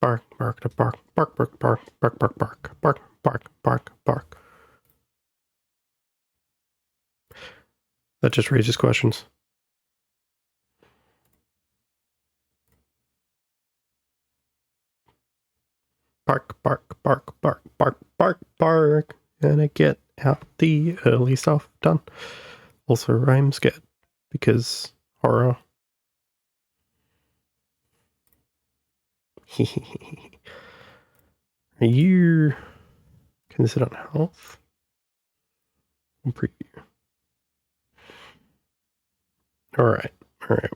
Bark, bark, to bark, bark, bark, bark, bark, bark, bark, bark, bark, bark, bark. That just raises questions. Bark, bark, bark, bark, bark, bark, bark. Gonna get out the early stuff done. Also rhymes good because horror. Are you considered on health? I'm pretty. Alright, alright.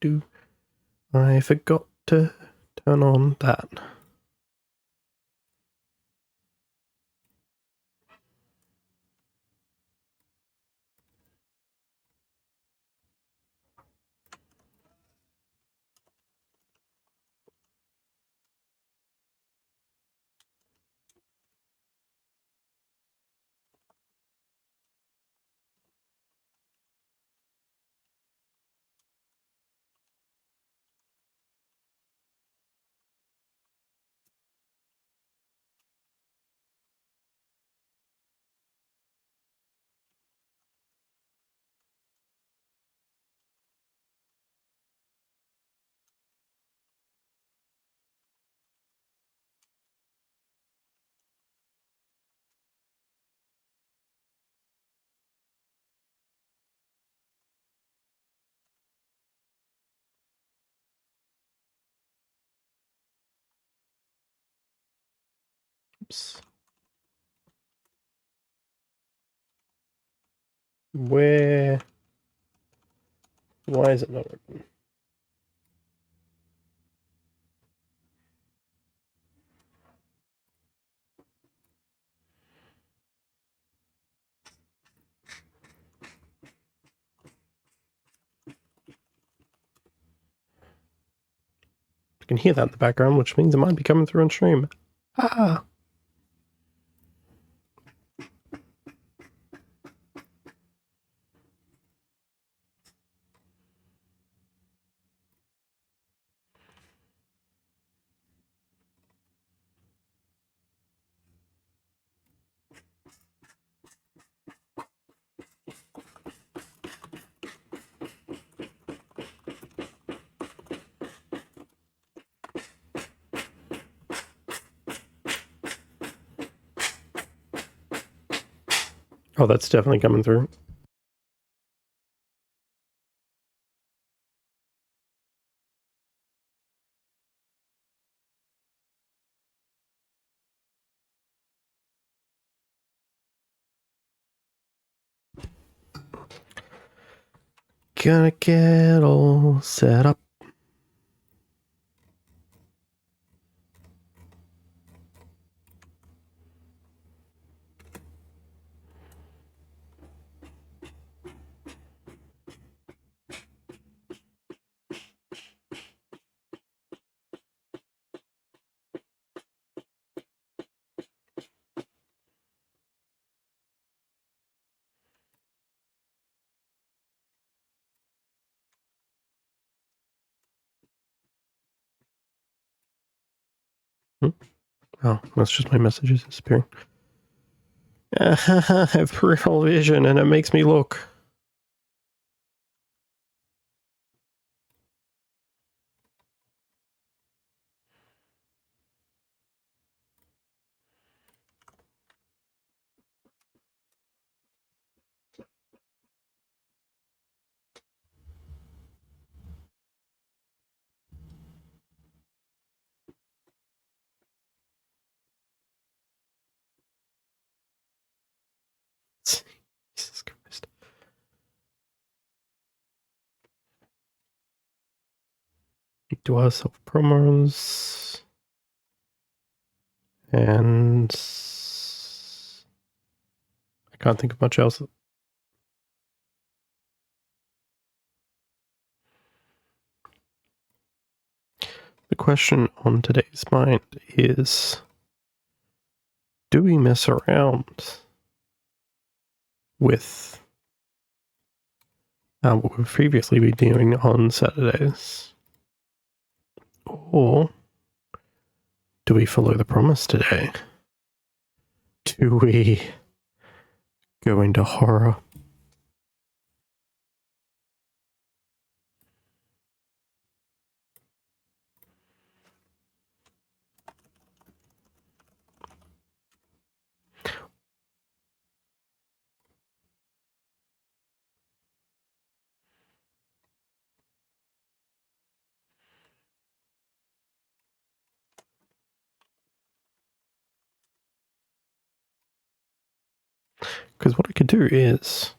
Do. I forgot to turn on that. Oops. Why is it not working? I can hear that in the background, which means it might be coming through on stream. Ah! Oh, that's definitely coming through. Gonna get all set up. Oh, that's just my messages disappearing. I have peripheral vision and it makes me look. Jesus Christ. Do I self promos? And I can't think of much else. The question on today's mind is, do we mess around with what we've previously been doing on Saturdays. Or do we follow the promise today? Do we go into horror? Because what I could do is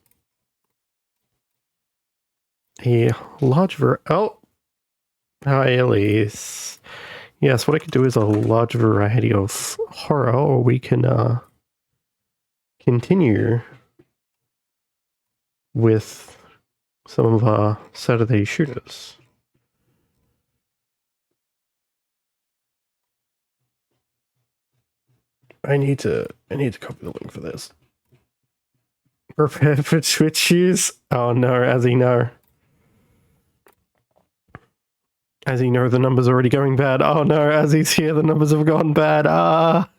a large oh, hi Elise. Yes, what I could do is a large variety of horror, or we can continue with some of our Saturday shooters. I need to copy the link for this. Prepare for Twitch use? Oh no, Azzy, no. Azzy, no, the numbers are already going bad. Oh no, Azzy's here, the numbers have gone bad. Ah!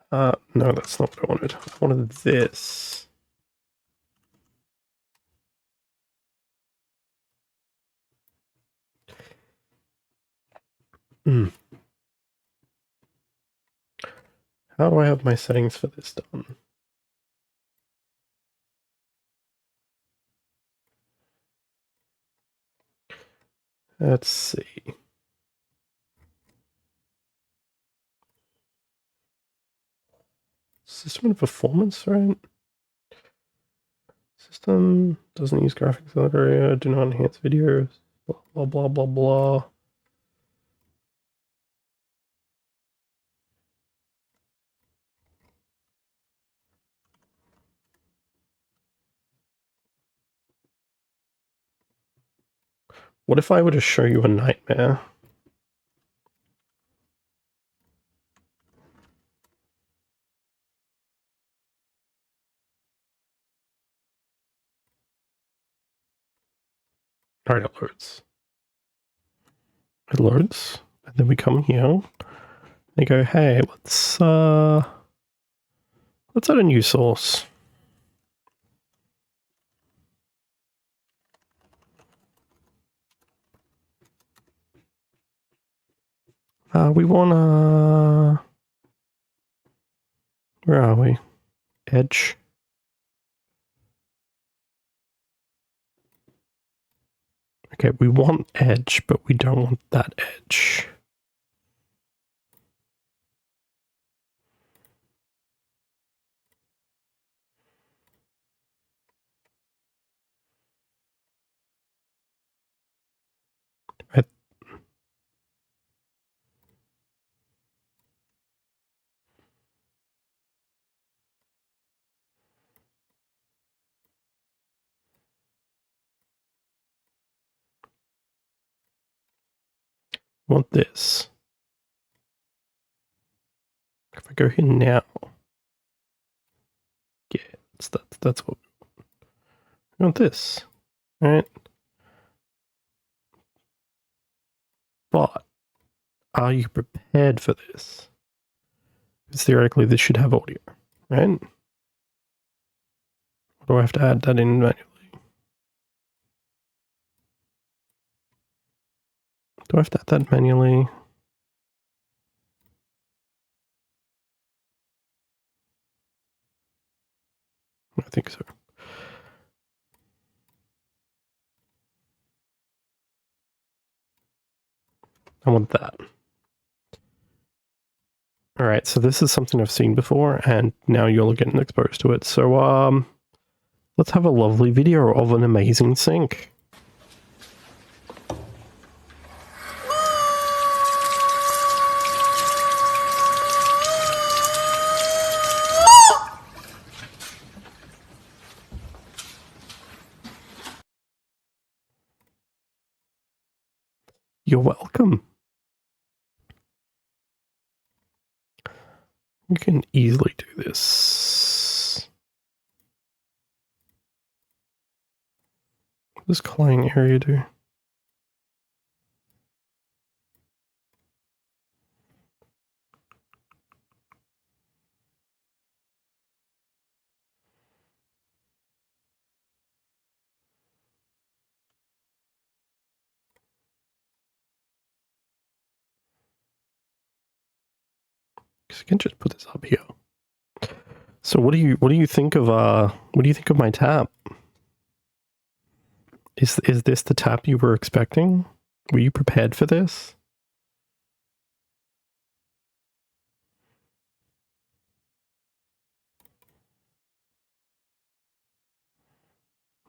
No, that's not what I wanted. I wanted this. How do I have my settings for this done? Let's see. System and performance, right? System doesn't use graphics area, do not enhance videos, blah, blah, blah, blah, blah. What if I were to show you a nightmare? Alright, it loads. It loads, and then we come here and go, hey, let's add a new source. We wanna... Where are we? Edge. Okay, we want edge, but we don't want that edge. I want this. If I go here now, yeah, that's what we want. This, right? But are you prepared for this? Because theoretically, this should have audio, right? Or do I have to add that in manually? Do I have to add that manually? I think so. I want that. Alright, so this is something I've seen before, and now you're getting exposed to it. So, let's have a lovely video of an amazing sync. You're welcome. You can easily do this. does colliding area do? Because I can just put this up here. So what do you think of my tap? Is this the tap you were expecting? Were you prepared for this?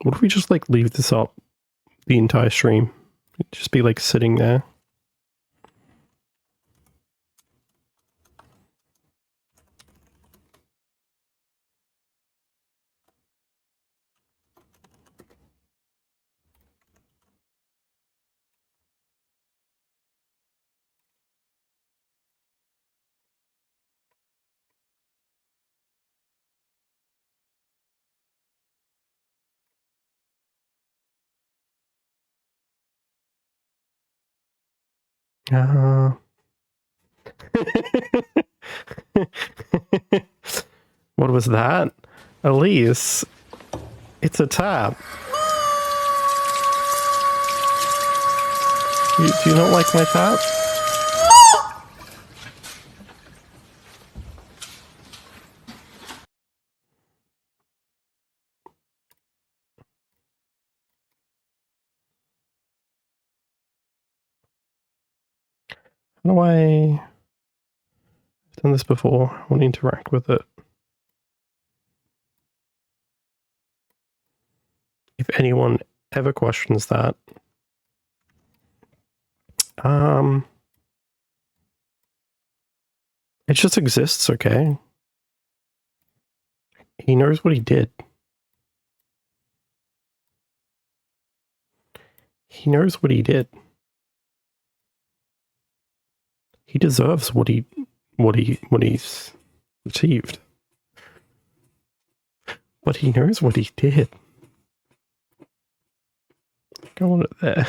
What if we just like leave this up the entire stream? It'd just be like sitting there. What was that? Elise, it's a tap. Do you not like my tap? How do I... I've done this before. I want to interact with it. If anyone ever questions that. It just exists, okay? He knows what he did. He knows what he did. He deserves what he's achieved. But he knows what he did. Go on it there.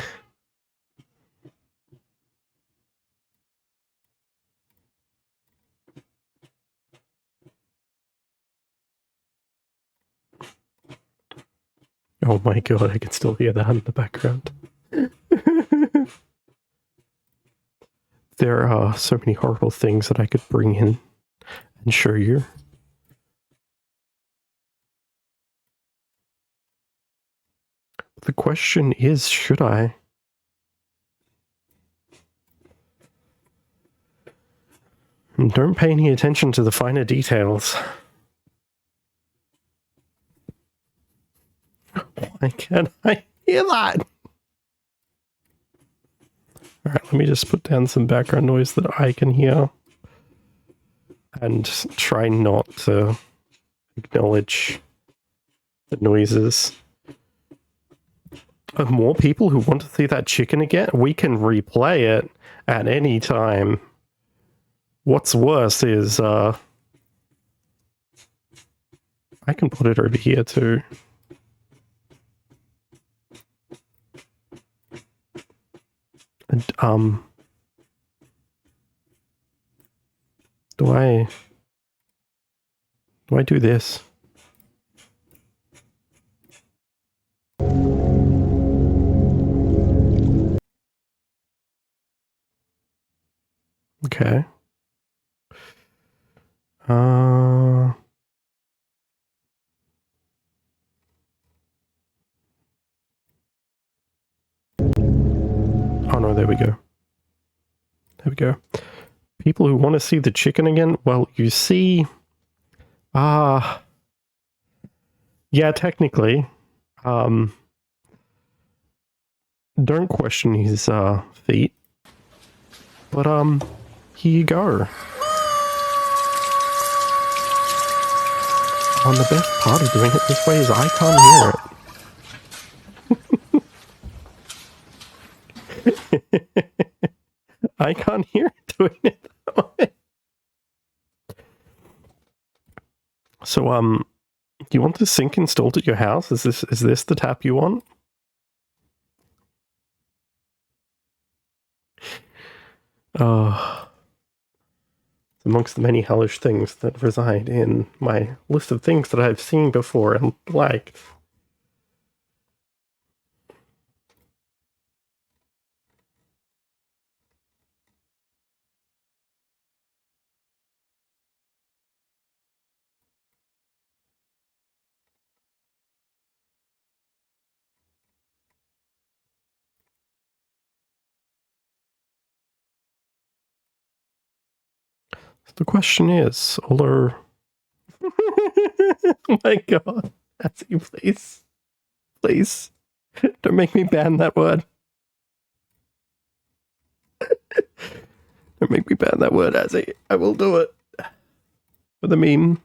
Oh my god, I can still hear that in the background. There are so many horrible things that I could bring in and show you. The question is, should I? And don't pay any attention to the finer details. Why can't I hear that? Alright, let me just put down some background noise that I can hear. And try not to acknowledge the noises. Of more people who want to see that chicken again, we can replay it at any time. What's worse is, I can put it over here too. And, do I do this? Okay. Oh no, there we go. There we go. People who want to see the chicken again? Well, you see... yeah, technically. Don't question his feet. But, here you go. And the best part of doing it this way is I can't hear it. I can't hear it doing it that way. So, do you want the sink installed at your house? Is this the tap you want? Amongst the many hellish things that reside in my list of things that I've seen before and liked. The question is, Oler... Oh my god. Azzy, please. Please. Don't make me ban that word. Don't make me ban that word, Azzy. I will do it. For the meme.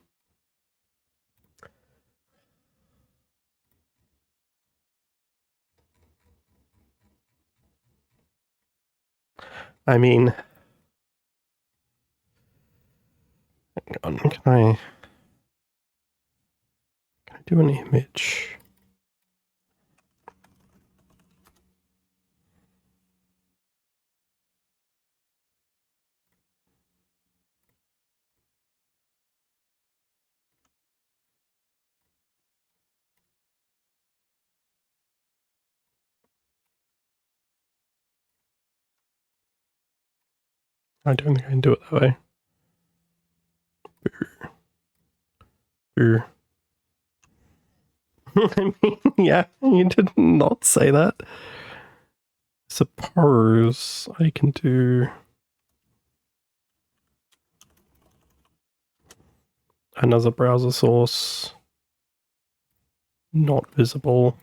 I mean... Hang on, can I do an image? I don't think I can do it that way. I mean, yeah, you did not say that. Suppose I can do another browser source, not visible.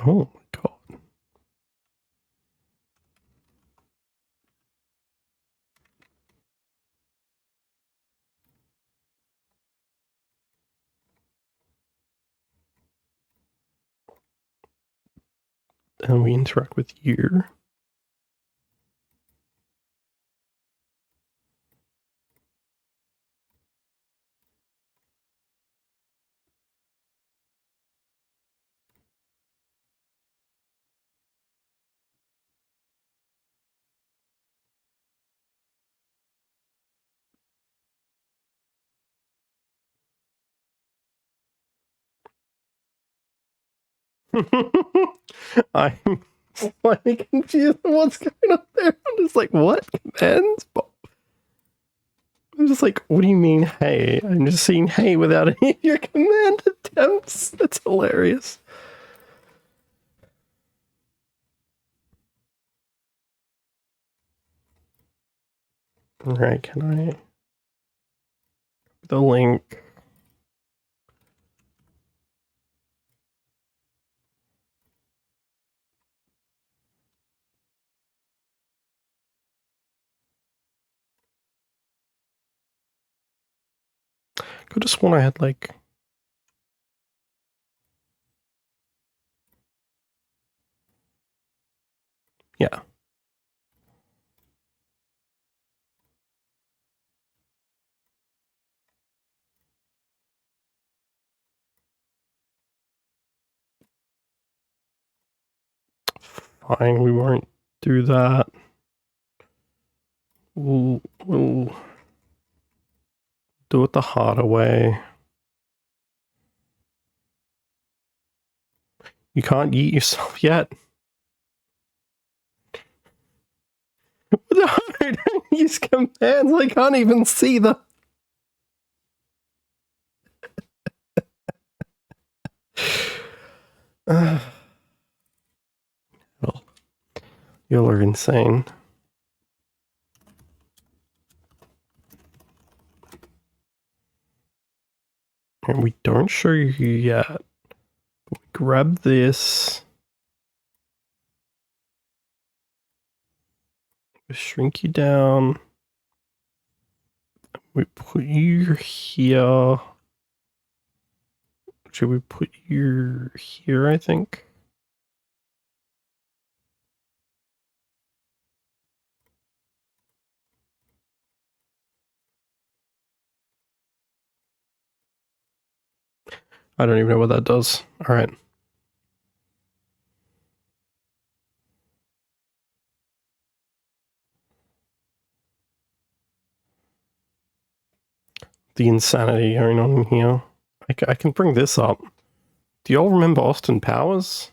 Oh my god. And we interact with you. I'm slightly confused on what's going on there. I'm just like, what? Commands? I'm just like, what do you mean, hey? I'm just saying hey without any of your command attempts. That's hilarious. Alright, can I... The link... Could have sworn I had, like... Yeah. Fine, we won't do that. We'll do it the harder way. You can't yeet yourself yet. No, don't use commands. I can't even see them. Well, you are insane. And we don't show you yet. We grab this. We shrink you down. We put you here. Should we put you here, I think? I don't even know what that does. All right. The insanity going on in here. I can bring this up. Do you all remember Austin Powers?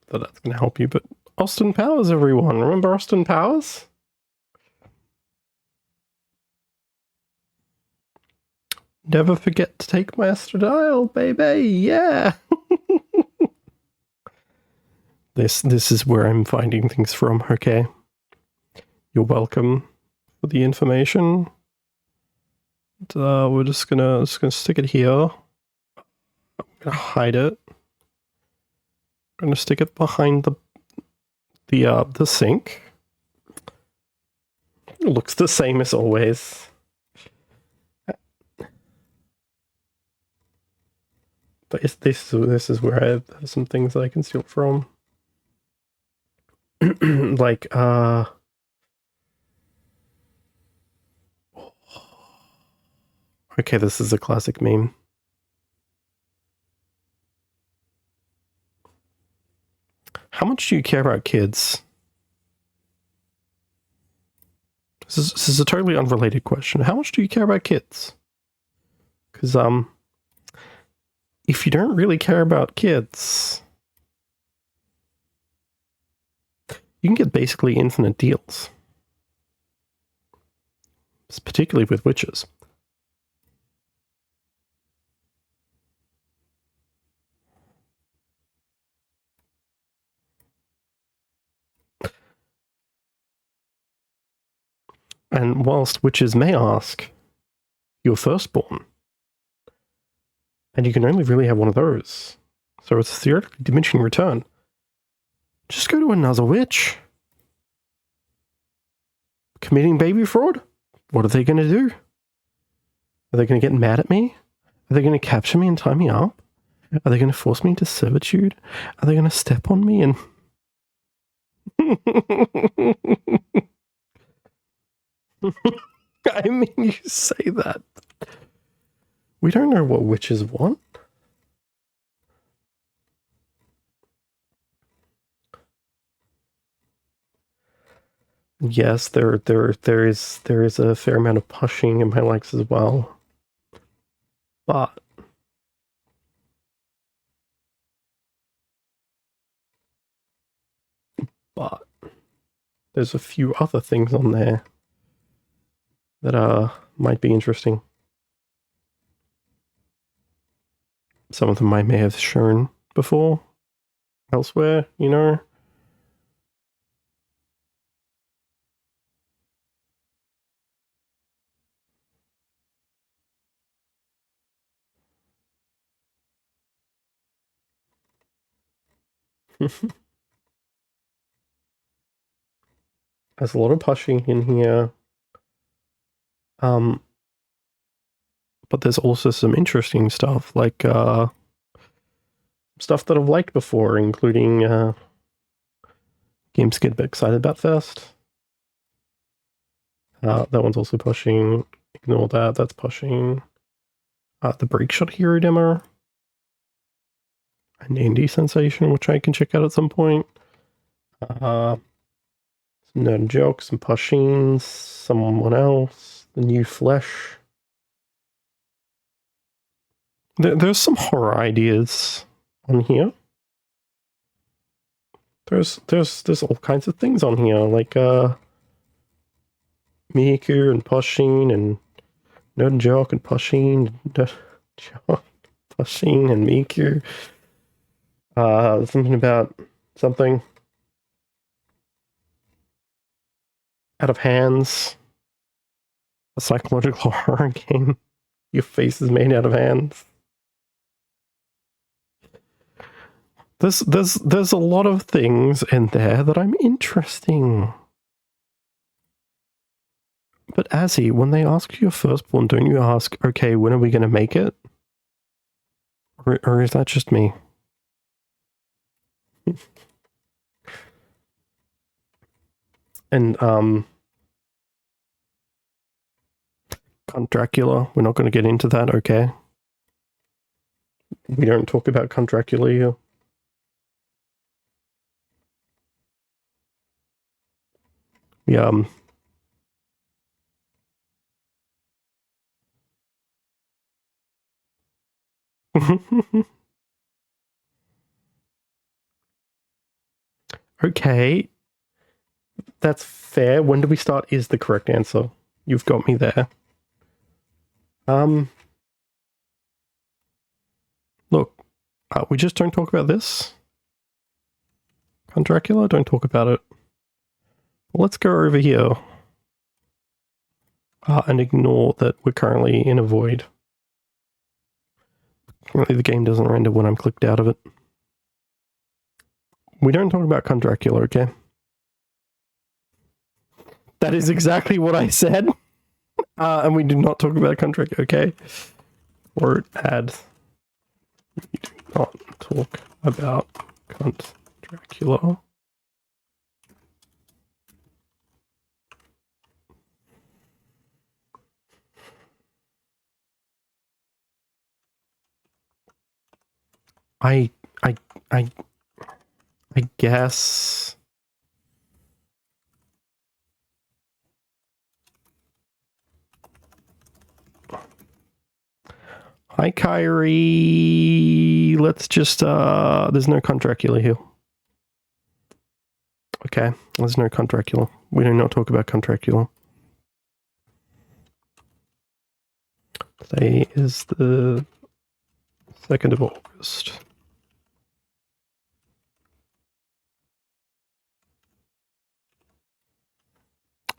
Thought that's going to help you, but Austin Powers, everyone. Remember Austin Powers? Never forget to take my estradiol, baby. Yeah. This is where I'm finding things from. Okay. You're welcome for the information. We're just gonna stick it here. I'm gonna hide it. I'm gonna stick it behind the sink. It looks the same as always. But this is where I have some things that I can steal from. Like, okay, this is a classic meme. How much do you care about kids? This is a totally unrelated question. How much do you care about kids? Because, if you don't really care about kids, you can get basically infinite deals. Particularly with witches. And whilst witches may ask, your firstborn, and you can only really have one of those, so it's theoretically diminishing return, just go to another witch. Committing baby fraud? What are they going to do? Are they going to get mad at me? Are they going to capture me and tie me up? Are they going to force me into servitude? Are they going to step on me and... I mean, you say that. We don't know what witches want. Yes, there is a fair amount of pushing in my likes as well. But there's a few other things on there that might be interesting. Some of them I may have shown before elsewhere, you know. There's a lot of pushing in here. But there's also some interesting stuff, like stuff that I've liked before, including games to get excited about first. That one's also pushing. Ignore that, that's pushing. The Break Shot Hero demo. An indie sensation, which I can check out at some point. Some Nerd Jokes, some pushing, someone else, the new Flesh. There's some horror ideas on here. There's all kinds of things on here, like Miku and pushing and Nerd Joke and pushing, pushing and Miku. Something about something out of hands. A psychological horror game. Your face is made out of hands. There's a lot of things in there that I'm interesting. But Azzy, when they ask you your firstborn, don't you ask, okay, when are we going to make it? Or is that just me? And, God, Count Dracula. We're not going to get into that, okay? We don't talk about Count Dracula here. Yeah. Okay. That's fair. When do we start is the correct answer. You've got me there. Look, we just don't talk about this. Count Dracula, don't talk about it. Let's go over here. And ignore that we're currently in a void. Currently the game doesn't render when I'm clicked out of it. We don't talk about Count Dracula, okay? That is exactly what I said. And we do not talk about Count Dracula, okay? Or add. We do not talk about Count Dracula. I guess. Hi, Kyrie. Let's just, there's no Count Dracula here. Okay, there's no Count Dracula. We do not talk about Count Dracula. Today is the 2nd of August.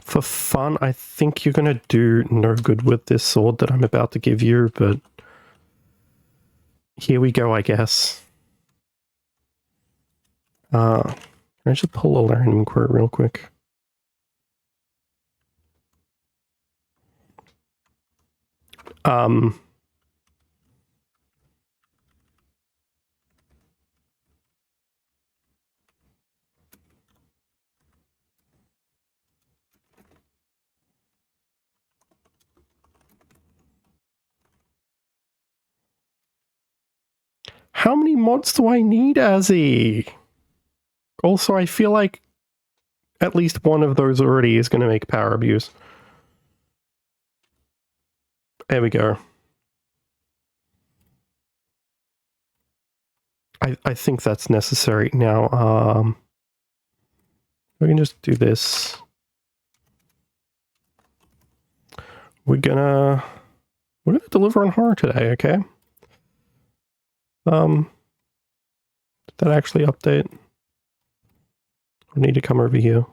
For fun, I think you're going to do no good with this sword that I'm about to give you, but here we go, I guess. Can I just pull a random quote real quick? How many mods do I need, Azzy? Also, I feel like at least one of those already is going to make power abuse. There we go. I think that's necessary. Now, we can just do this. We're gonna deliver on horror today, okay? Did that actually update? I need to come over here.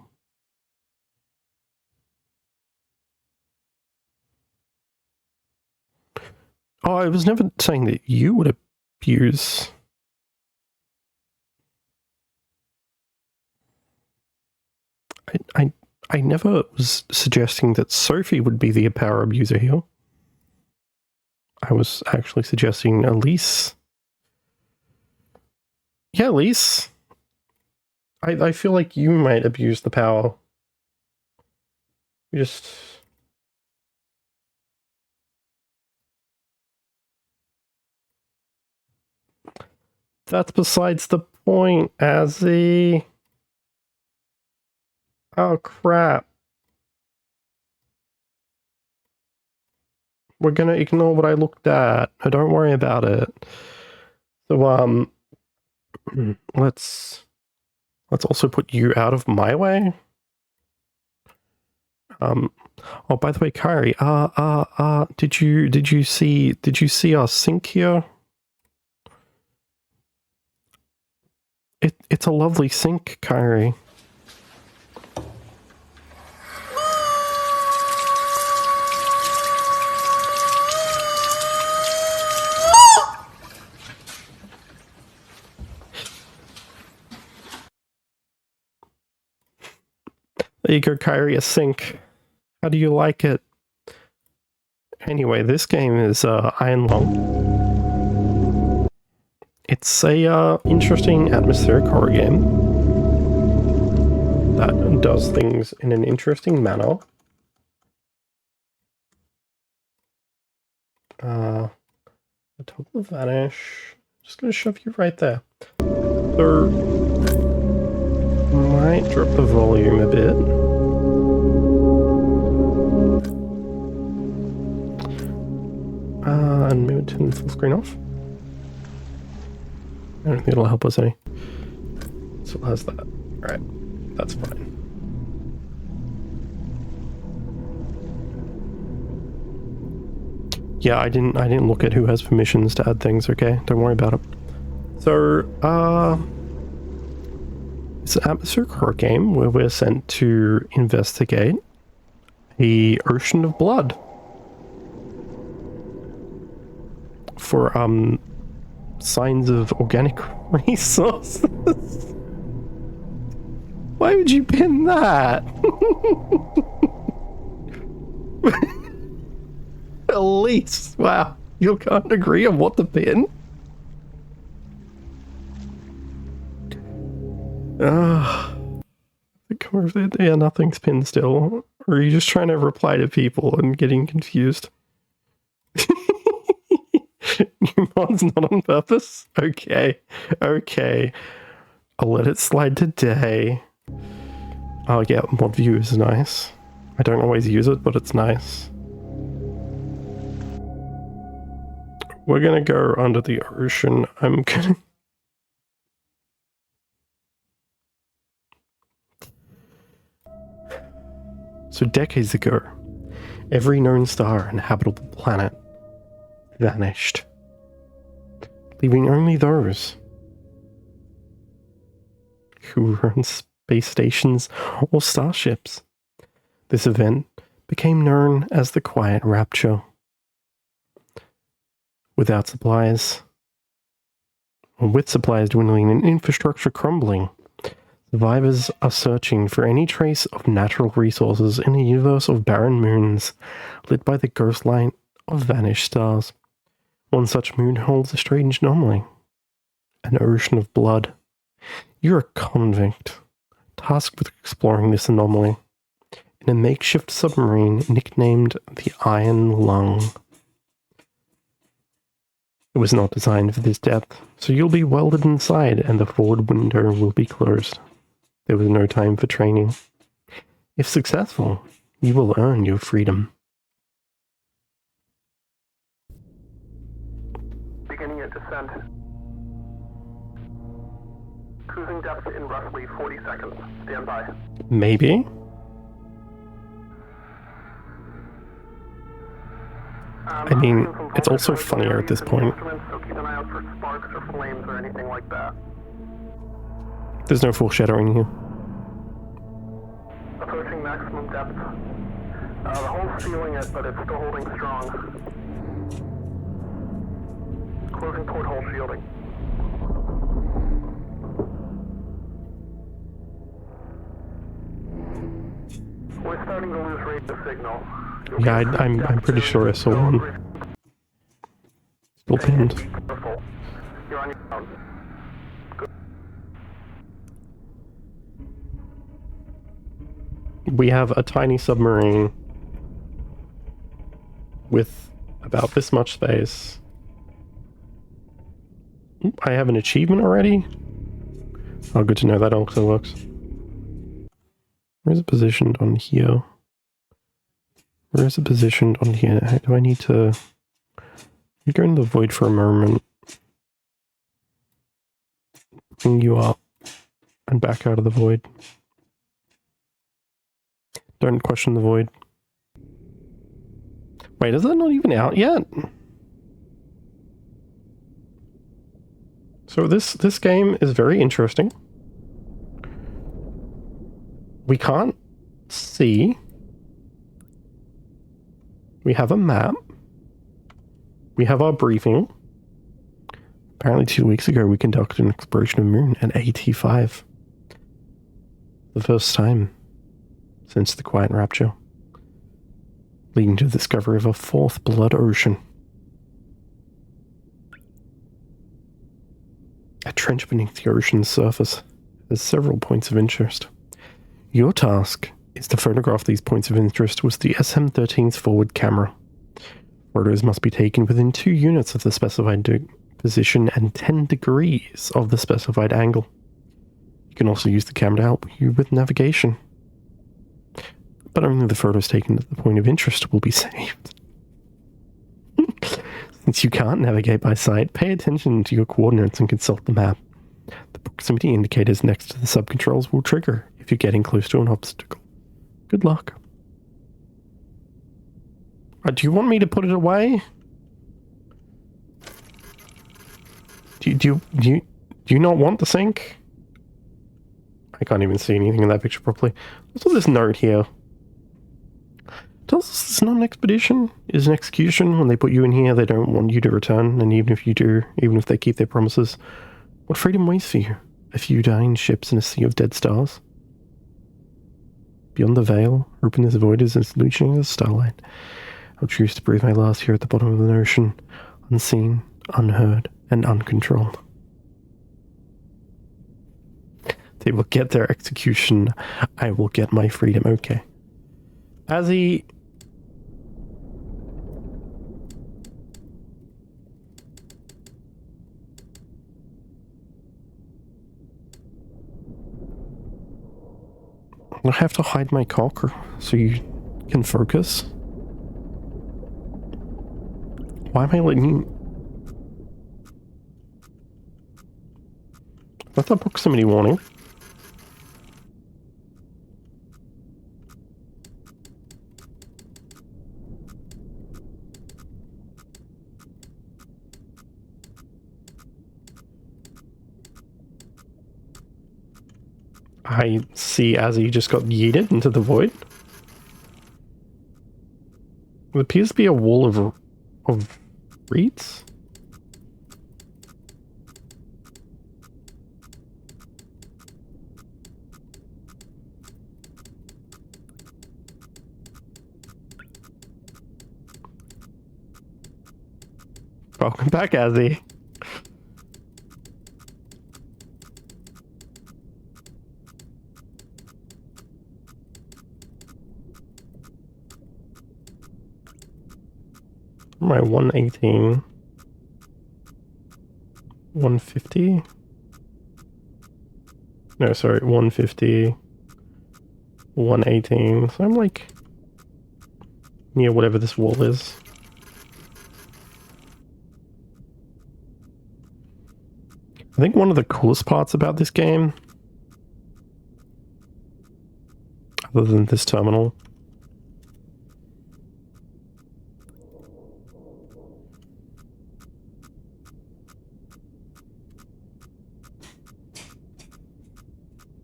Oh, I was never saying that you would abuse. I never was suggesting that Sophie would be the power abuser here. I was actually suggesting Elise. Yeah, Elise. I feel like you might abuse the power. Just... That's besides the point, Azzy. Oh, crap. We're gonna ignore what I looked at. Oh, don't worry about it. So, let's also put you out of my way. Oh, by the way, Kyrie, did you see our sink here? It's a lovely sink, Kyrie. There you go, Kyrie, a sink. How do you like it? Anyway, this game is Iron Lung. It's a interesting atmospheric horror game that does things in an interesting manner. The toggle vanish. Just gonna shove you right there. So might drop the volume a bit. And maybe turn the full screen off. I don't think it'll help us any. So it has that. Alright, that's fine. Yeah, I didn't look at who has permissions to add things, okay? Don't worry about it. So, it's an atmospheric horror game where we're sent to investigate the ocean of blood for signs of organic resources. Why would you pin that? Elise, wow, you can't agree on what to pin? Yeah, nothing's pinned still. Or are you just trying to reply to people and getting confused? New mod's not on purpose? Okay. I'll let it slide today. Oh yeah, mod view is nice. I don't always use it, but it's nice. We're gonna go under the ocean. I'm gonna... So decades ago, every known star and habitable planet vanished, leaving only those who were on space stations or starships. This event became known as the Quiet Rapture. Without supplies, or with supplies dwindling and infrastructure crumbling, survivors are searching for any trace of natural resources in a universe of barren moons lit by the ghost light of vanished stars. One such moon holds a strange anomaly, an ocean of blood. You're a convict, tasked with exploring this anomaly in a makeshift submarine nicknamed the Iron Lung. It was not designed for this depth, so you'll be welded inside and the forward window will be closed. There was no time for training. If successful, you will earn your freedom. Beginning your descent. Cruising depth in roughly 40 seconds. Stand by. Maybe? I mean, it's also funnier at this point. So keep an eye out for sparks or flames or anything like that. There's no foreshadowing here. Approaching maximum depth. The hull's feeling it, but it's still holding strong. Closing port hull shielding. We're starting to lose radio signal. Yeah, I'm pretty sure I saw one. Still pinned. You're on your own. We have a tiny submarine with about this much space. I have an achievement already? Oh, good to know that also works. Where is it positioned on here? Where is it positioned on here? Do I need to... go in the void for a moment. Bring you up. And back out of the void. Don't question the void. Wait, is that not even out yet? So this game is very interesting. We can't see. We have a map. We have our briefing. Apparently 2 weeks ago we conducted an exploration of Moon at AT5. The first time since the Quiet Rapture, leading to the discovery of a fourth blood ocean. A trench beneath the ocean's surface has several points of interest. Your task is to photograph these points of interest with the SM-13's forward camera. Photos must be taken within 2 units of the specified position and 10 degrees of the specified angle. You can also use the camera to help you with navigation. But only the photos taken at the point of interest will be saved. Since you can't navigate by sight, pay attention to your coordinates and consult the map. The proximity indicators next to the sub-controls will trigger if you're getting close to an obstacle. Good luck. Do you want me to put it away? Do you not want the sink? I can't even see anything in that picture properly. What's all this note here? Tells us it's not an expedition, it's an execution. When they put you in here, they don't want you to return, and even if you do, even if they keep their promises, what freedom waits for you? A few dying ships in a sea of dead stars? Beyond the veil, open this void is as reaching as starlight. I'll choose to breathe my last here at the bottom of the ocean, unseen, unheard, and uncontrolled. They will get their execution. I will get my freedom. Okay. As he... I have to hide my cock so you can focus. Why am I letting you... That's a proximity warning. I see Azzy just got yeeted into the void. It appears to be a wall of reeds. Welcome back, Azzy. My 118, 150. No, sorry, 150, 118. So I'm like near whatever this wall is. I think one of the coolest parts about this game, other than this terminal,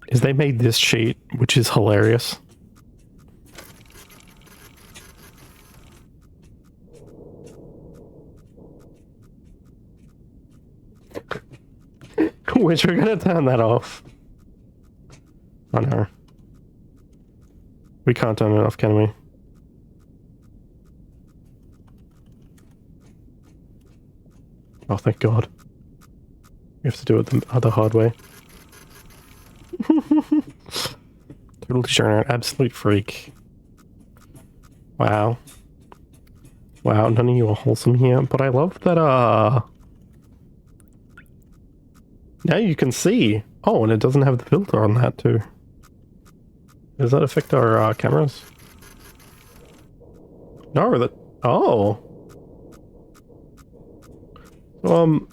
is they made this sheet, which is hilarious. Which we're gonna turn that off. Oh no. We can't turn it off, can we? Oh, thank God. We have to do it the other hard way. Total degenerate, absolute freak. Wow. Wow, none of you are wholesome here, but I love that, now you can see. Oh, and it doesn't have the filter on that too. Does that affect our cameras? No, that... Oh. I'm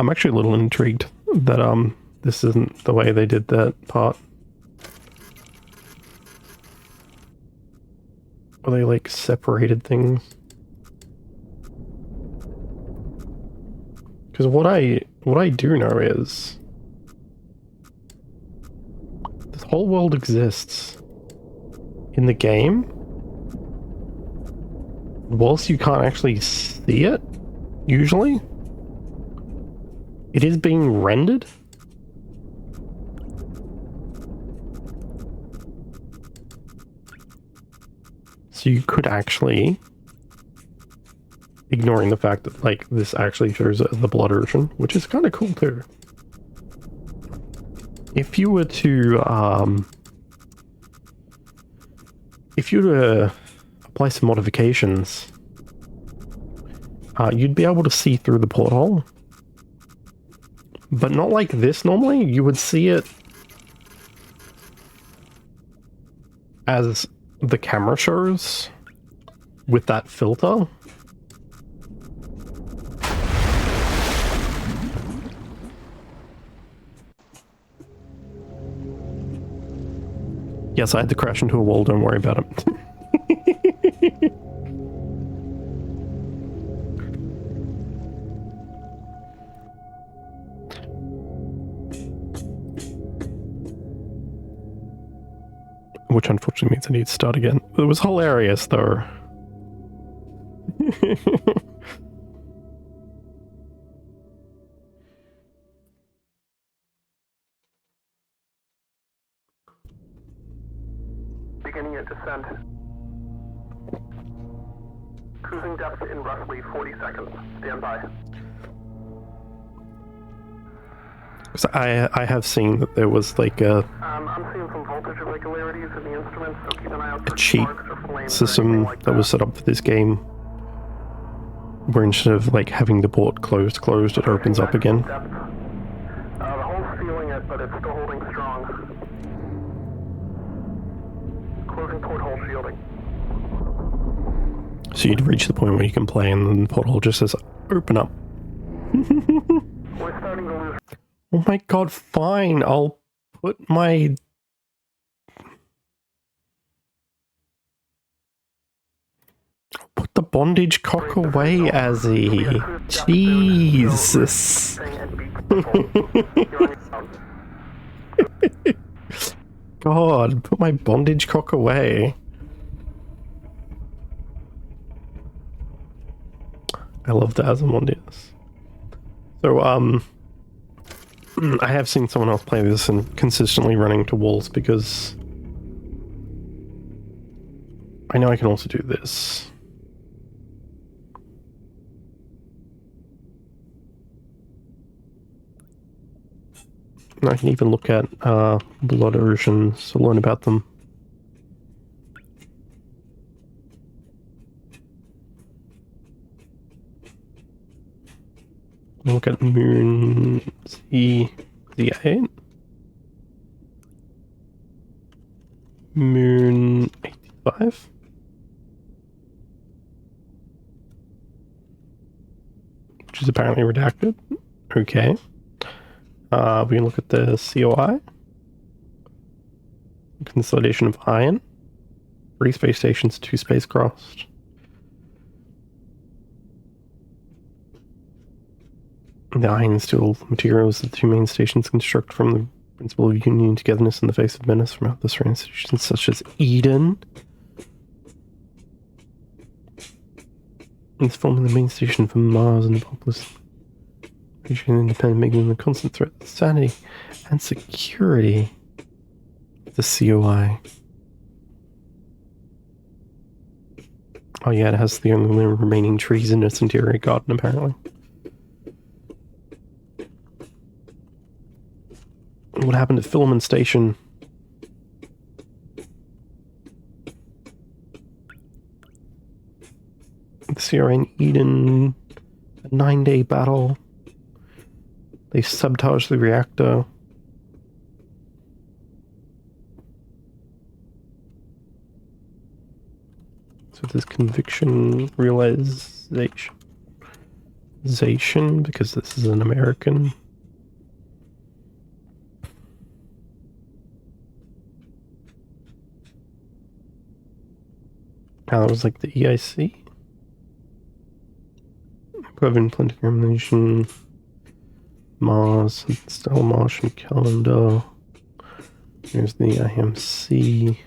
actually a little intrigued that this isn't the way they did that part. Or they like separated things. Because what I do know is this whole world exists in the game. Whilst you can't actually see it, usually, it is being rendered. So you could actually, ignoring the fact that like this actually shows as the blood ocean, which is kind of cool too. If you were to if you were to apply some modifications, you'd be able to see through the porthole. But not like this normally. You would see it as the camera shows with that filter. Yes, I had to crash into a wall, don't worry about it. Which unfortunately means I need to start again. It was hilarious though. Beginning at descent. Cruising depth in roughly 40 seconds. Stand by. So I have seen that there was like a I'm seeing some voltage irregularities in the instruments, so keep an eye out for cheat sparks or flames or system anything like that was set up for this game, where instead of like having the port closed, it opens up again. The hole's feeling it, but it's still holding strong. Closing porthole shielding. So you'd reach the point where you can play and then the porthole just says, open up. We're starting to lose. Oh my god, fine, I'll put my... Put the bondage cock away, Azzy. Jesus. God, put my bondage cock away. I love that as a mod, yes. So, I have seen someone else play this and consistently running to walls because I know I can also do this. And I can even look at blood oceans to learn about them. Look at Moon Z8. Moon 85. Which is apparently redacted. Okay. We can look at the COI. Consolidation of iron. 3 space stations, 2 spacecraft. The iron and steel materials that the 2 main stations construct from the principle of union and togetherness in the face of menace from other institutions such as Eden. It's forming the main station for Mars and the populous independent, making them a constant threat to sanity and security. The COI. Oh yeah, it has the only remaining trees in its interior garden, apparently. What happened at Filament Station? The CRA in Eden, a 9-day battle. They sabotaged the reactor. So there's conviction realization, because this is an American. That was like the EIC. Equivalent planetary combination. Mars, stellar Martian calendar. Here's the IMC.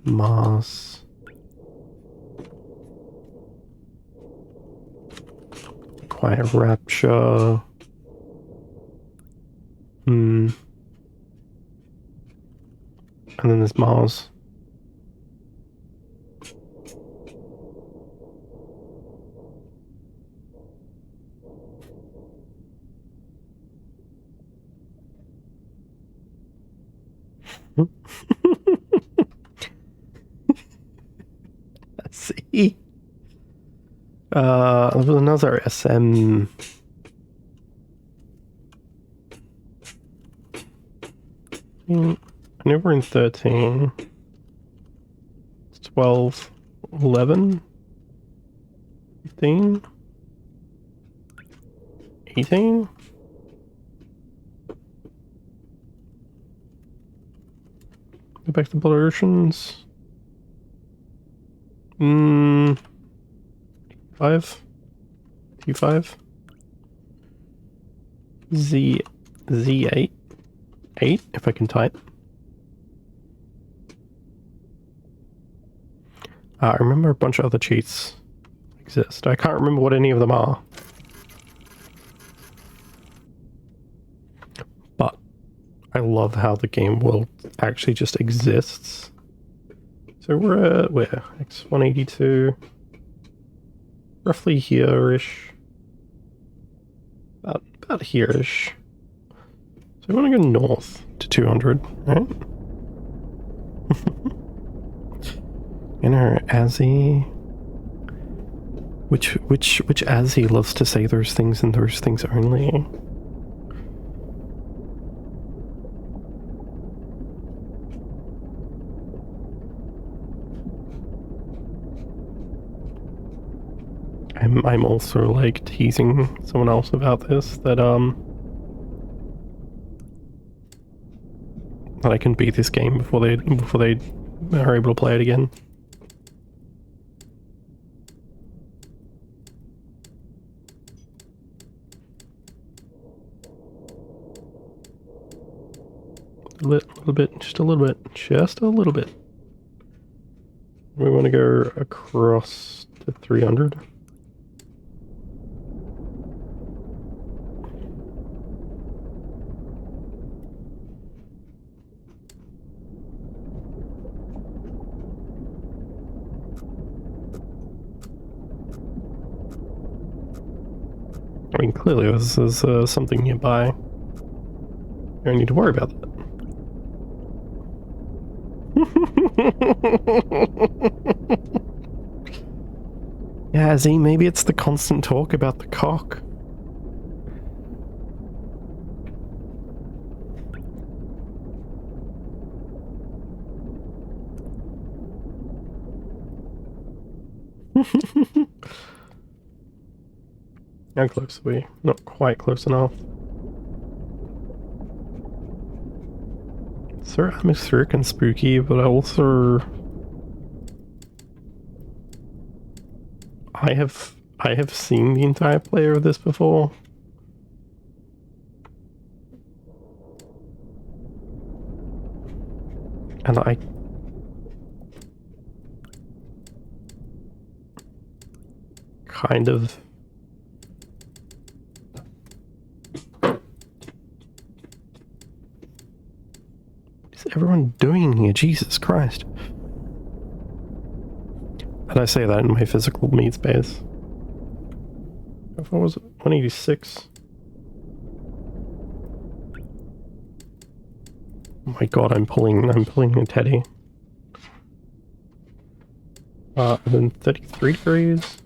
Mars. Quiet Rapture. And then there's Mars. There was another SM. I know we're in 13. 12, 11, 15, 18. Go back to Blood Oceans. 5. T5. Z8. 8, if I can type. I remember a bunch of other cheats exist. I can't remember what any of them are. But I love how the game world actually just exists. So we're at, where? X182. Roughly here-ish. About here-ish. So we want to go north to 200, right? Inner Azzy. Which Azzy loves to say those things and those things only? I'm also like teasing someone else about this that I can beat this game before they are able to play it again. A little bit, just a little bit. We want to go across to 300. I mean, clearly this is something nearby. You don't need to worry about that. Yeah, Z, maybe it's the constant talk about the cock. How close are we? Not quite close enough. So atmospheric and spooky, but also I have seen the entire play of this before. And I kind of everyone doing here? Jesus Christ. And I say that in my physical meat space. How far was it? 186. Oh my god, I'm pulling a teddy. And then 33 degrees.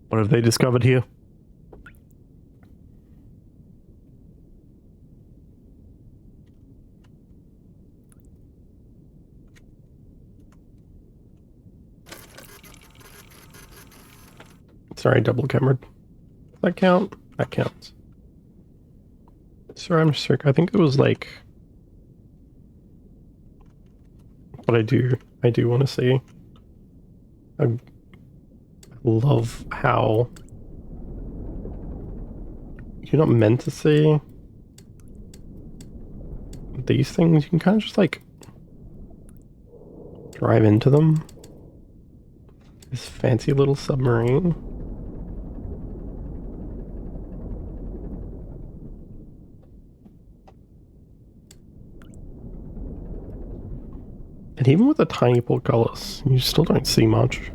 What have they discovered here? Sorry, double cambered. Does that count? That counts. Sorry, I'm sick. I think it was like... But I do want to see. I love how you're not meant to see these things. You can kind of just like drive into them. This fancy little submarine. And even with the tiny portcullis, you still don't see much.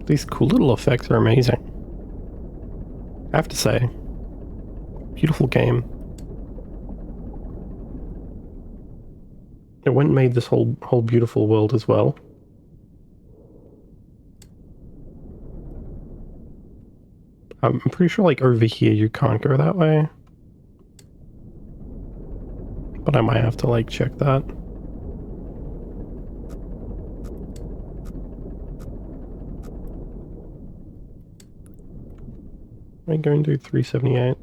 These cool little effects are amazing. I have to say. Beautiful game. It went and made this whole beautiful world as well. I'm pretty sure like over here you can't go that way. But I might have to like check that. Am I going to 378?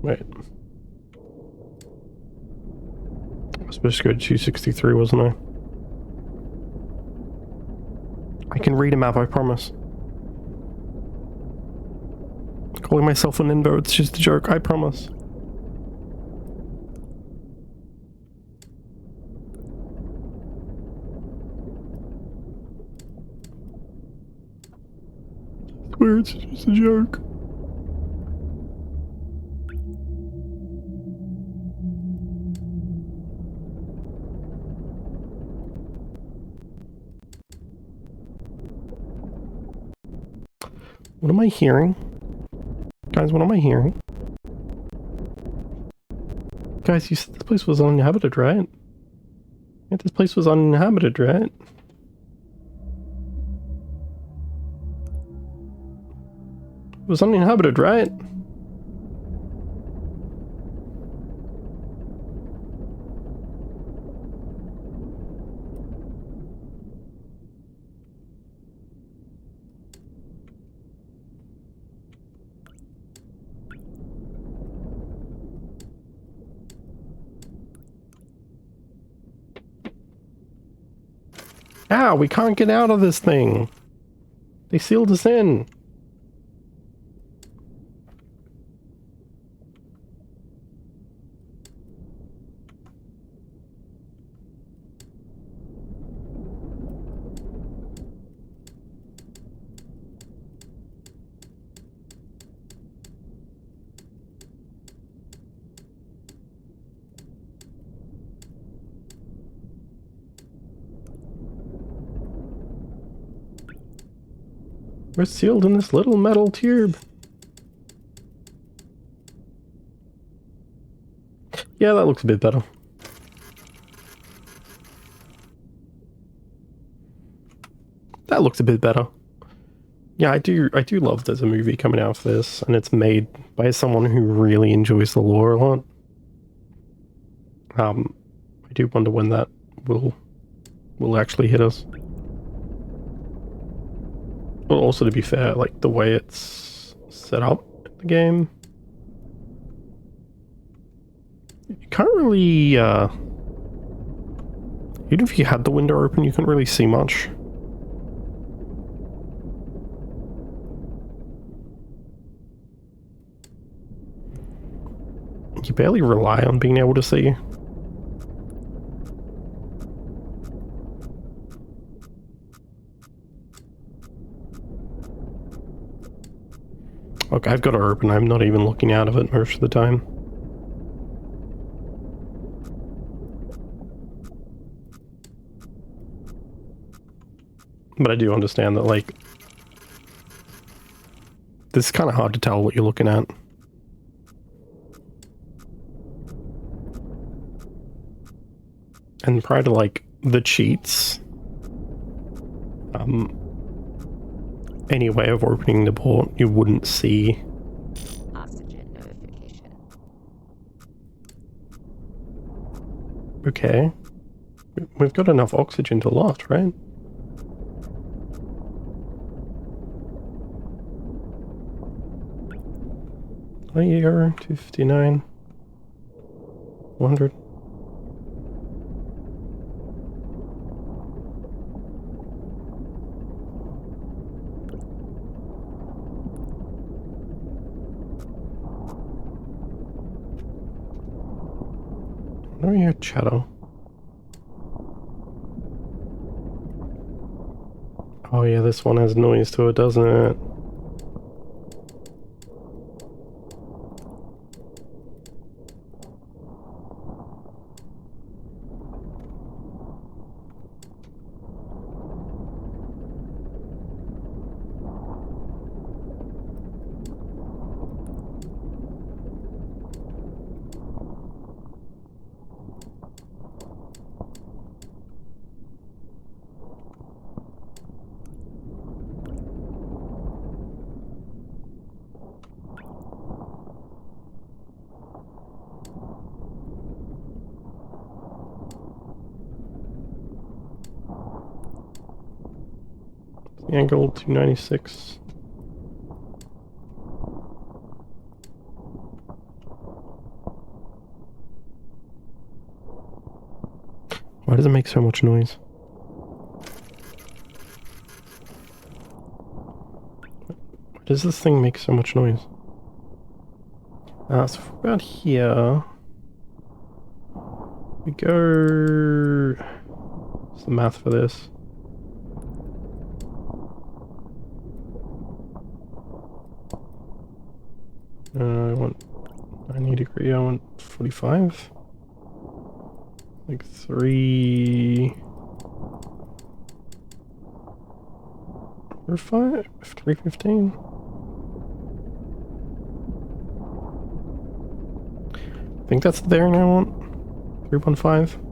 Wait. I was supposed to go to 263, wasn't I? I can read a map, I promise. Calling myself an Nimbo, it's just a joke, I promise. I swear it's just a joke. What am I hearing? Guys, what am I hearing? Guys, you said this place was uninhabited, right? Yeah, this place was uninhabited, right? It was uninhabited, right? Ow, we can't get out of this thing. They sealed us in. We're sealed in this little metal tube. Yeah, that looks a bit better. That looks a bit better. Yeah, I do love there's a movie coming out of this, and it's made by someone who really enjoys the lore a lot. I do wonder when that will actually hit us. Well, also, to be fair, like, the way it's set up in the game, you can't really, even if you had the window open, you couldn't really see much. You barely rely on being able to see. Okay, I've got it open. I'm not even looking out of it most of the time. But I do understand that, like, this is kind of hard to tell what you're looking at. And prior to, like, the cheats, any way of opening the port, you wouldn't see Okay. We've got enough oxygen to last, right? Oh, yeah, 259. 100. Where are you, chatter? Oh yeah, this one has noise to it, doesn't it? The angle 296. Why does it make so much noise? Why does this thing make so much noise? So about here, we go. What's the math for this? I want 90 degree. I want 45. Like 3 or 5, 315. I think that's the bearing I want. 315.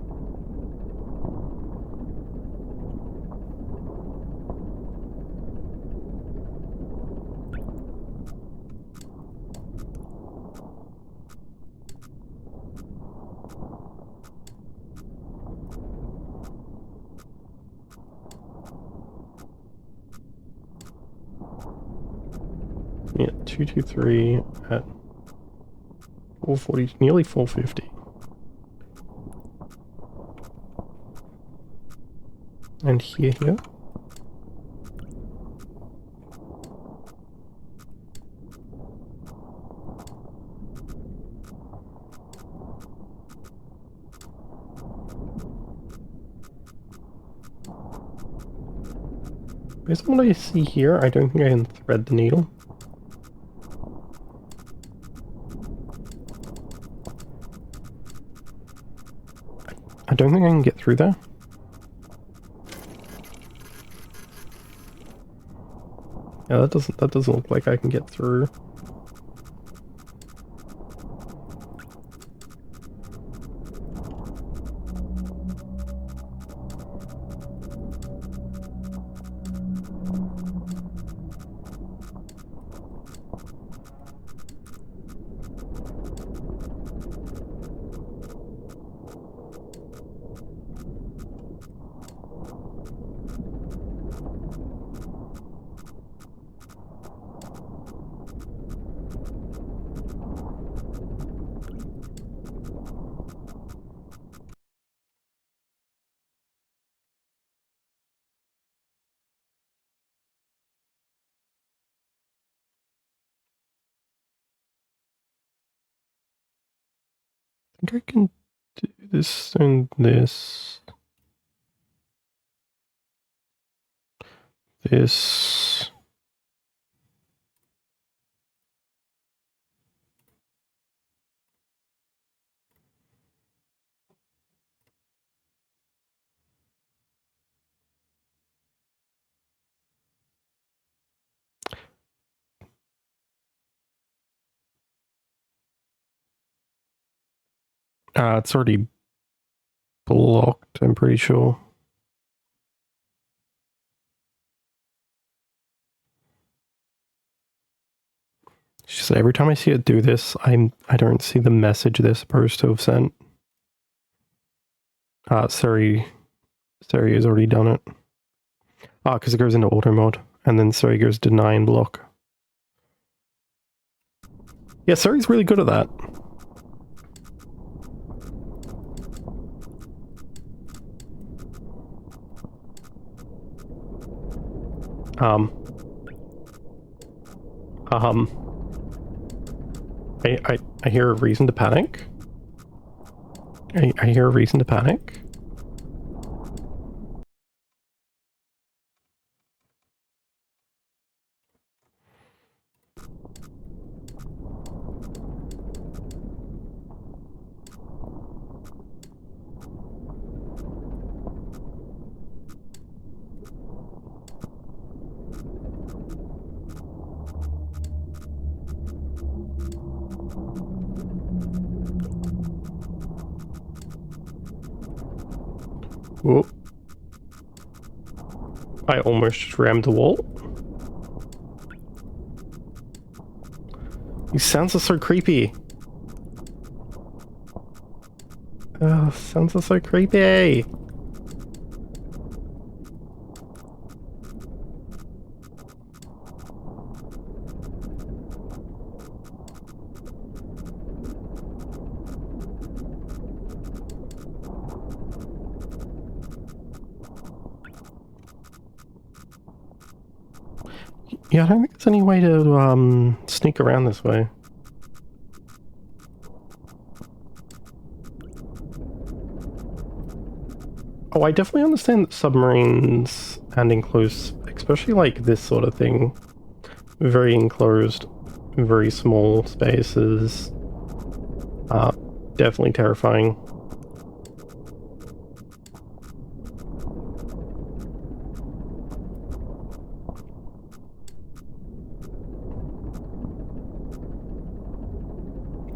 Yeah, 223 at 440, nearly 450. And here. Based on what I see here, I don't think I can thread the needle. I don't think I can get through there. Yeah, that doesn't look like I can get through. I think I can do this and this. This. It's already blocked, I'm pretty sure. She said every time I see it do this, I don't see the message they're supposed to have sent. Siri has already done it. Because it goes into auto mode, and then Siri goes deny and block. Yeah, Siri's really good at that. I hear a reason to panic. I hear a reason to panic. Whoop. I almost just rammed the wall. These sounds are so creepy. Oh, sounds are so creepy. Yeah, I don't think there's any way to sneak around this way. Oh, I definitely understand that submarines and enclosed, especially like this sort of thing, very enclosed, very small spaces, definitely terrifying.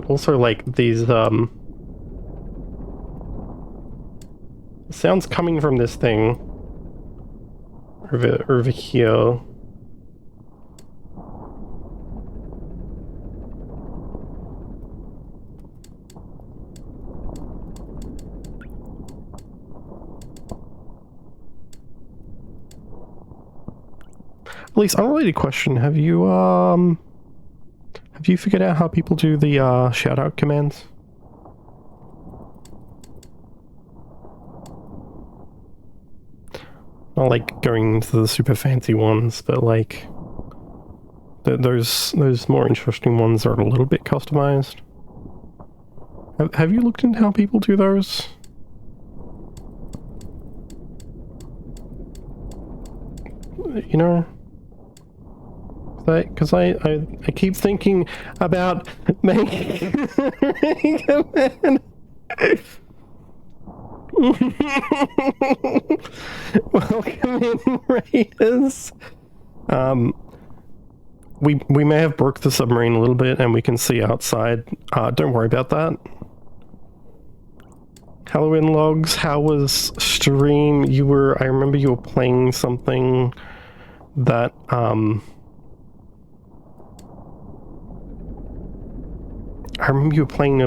Also, like, these, sounds coming from this thing over here. At least, unrelated question, have you figured out how people do the, shout-out commands? Not like going into the super fancy ones, but like those more interesting ones are a little bit customized. Have you looked into how people do those? You know, because I keep thinking about making a man. Welcome in, Raiders. We may have broke the submarine a little bit, and we can see outside. Don't worry about that. Halloween logs. How was stream? I remember you were playing something that I remember you were playing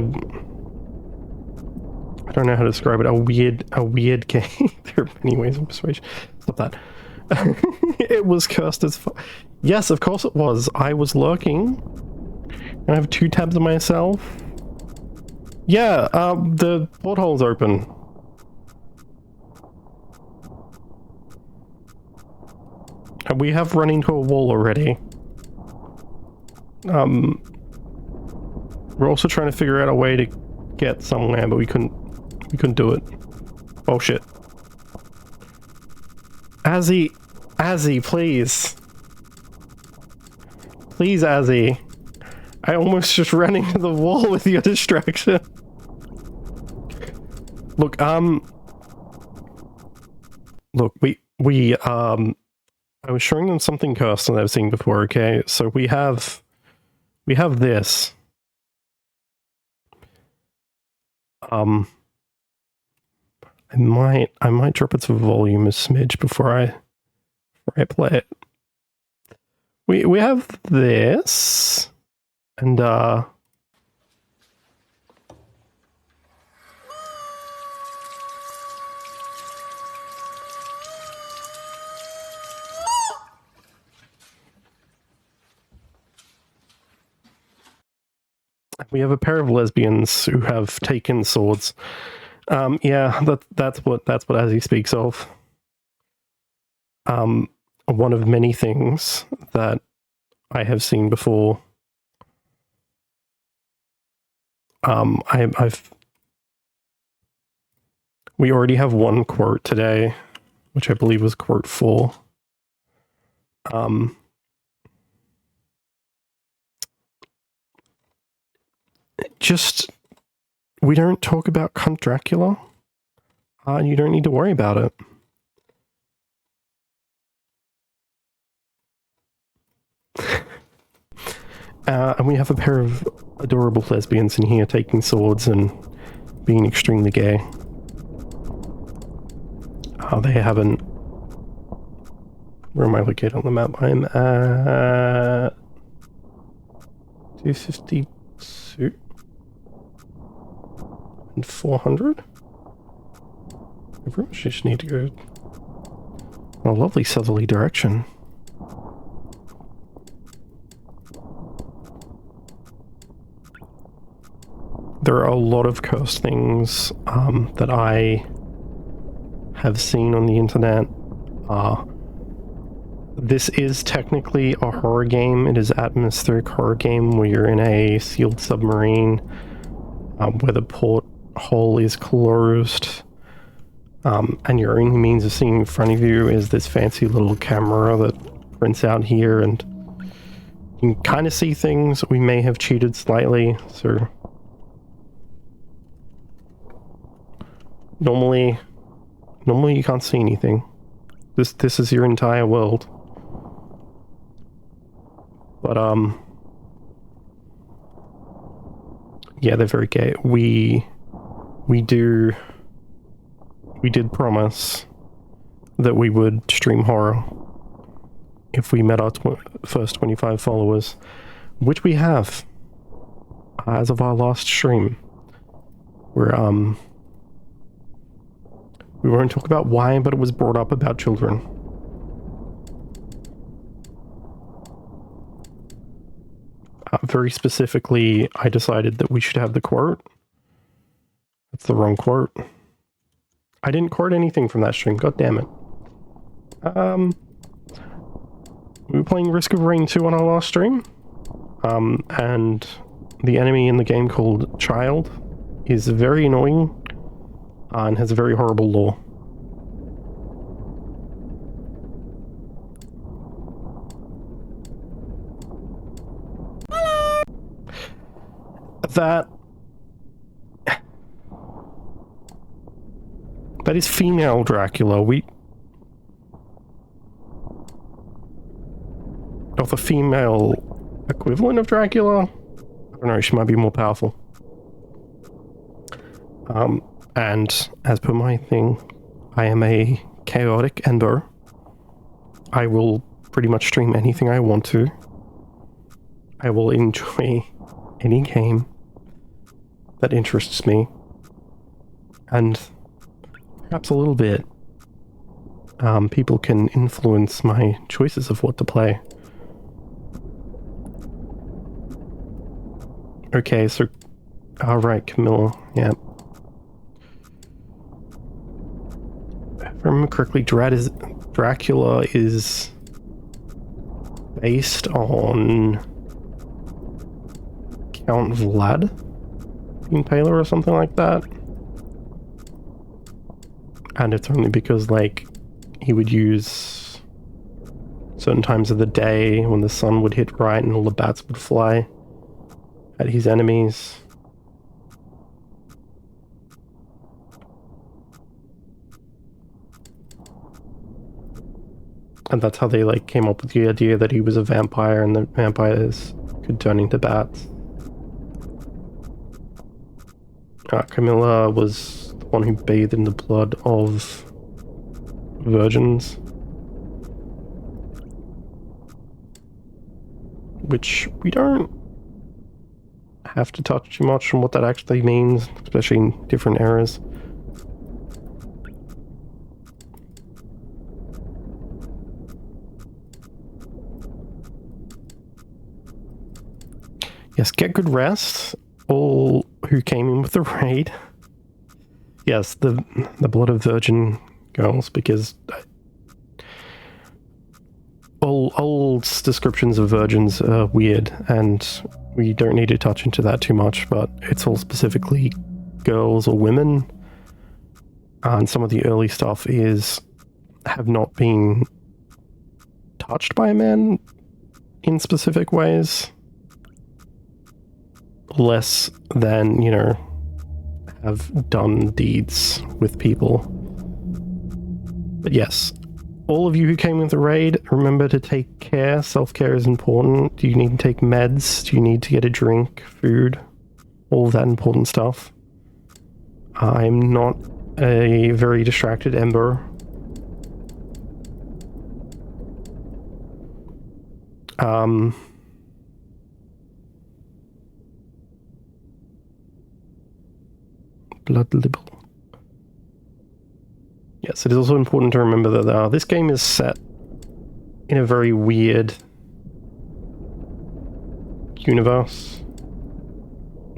I don't know how to describe it. A weird game. There are many ways of persuasion. Stop that. It was cursed as fuck. Yes, of course it was. I was lurking. And I have 2 tabs of myself. Yeah, the porthole's open. And we have run into a wall already. We're also trying to figure out a way to get somewhere, but we couldn't do it. Oh shit. Azzy, please. Please, Azzy. I almost just ran into the wall with your distraction. Look, I was showing them something cursed that I've seen before, okay? So we have this. I might drop its volume a smidge before I play it. We have this, and We have a pair of lesbians who have taken swords. Yeah, that's what Azzy speaks of. One of many things that I have seen before. We already have one quote today, which I believe was quote 4. Just, we don't talk about Cunt Dracula. You don't need to worry about it. And we have a pair of adorable lesbians in here taking swords and being extremely gay. They haven't... Where am I located on the map? I'm at 252 and 400. I pretty much just need to go in a lovely southerly direction. There are a lot of cursed things that I have seen on the internet. This is technically a horror game. It is an atmospheric horror game where you're in a sealed submarine where the porthole is closed, and your only means of seeing in front of you is this fancy little camera that prints out here, and you can kind of see things. We may have cheated slightly, so normally you can't see anything. This is your entire world. But yeah, they're very gay. We did promise that we would stream horror if we met our first 25 followers, which we have as of our last stream. We won't talk about why, but it was brought up about children. Very specifically, I decided that we should have the quote. That's the wrong quote. I didn't quote anything from that stream, god damn it. We were playing Risk of Rain 2 on our last stream, and the enemy in the game called Child is very annoying and has a very horrible lore. That is female Dracula. Or the female equivalent of Dracula? I don't know, she might be more powerful. And as per my thing, I am a chaotic ender. I will pretty much stream anything I want to. I will enjoy any game that interests me. And perhaps a little bit, people can influence my choices of what to play. Okay, so... Alright, Camilla, yeah. If I remember correctly, Dracula is based on Count Vlad Impaler or something like that. And it's only because, like, he would use certain times of the day when the sun would hit right and all the bats would fly at his enemies. And that's how they, like, came up with the idea that he was a vampire and the vampires could turn into bats. Camilla was the one who bathed in the blood of virgins. Which we don't have to touch too much on what that actually means, especially in different eras. Yes, get good rest. all who came in with the raid. Yes, the blood of virgin girls, because all descriptions of virgins are weird, and we don't need to touch into that too much, but it's all specifically girls or women. And some of the early stuff have not been touched by men in specific ways. Less than, you know, have done deeds with people. But yes, all of you who came with the raid, remember to take care. Self-care is important. Do you need to take meds? Do you need to get a drink, food? All of that important stuff. I'm not a very distracted Ember. Blood libel. Yes, it is also important to remember that this game is set in a very weird universe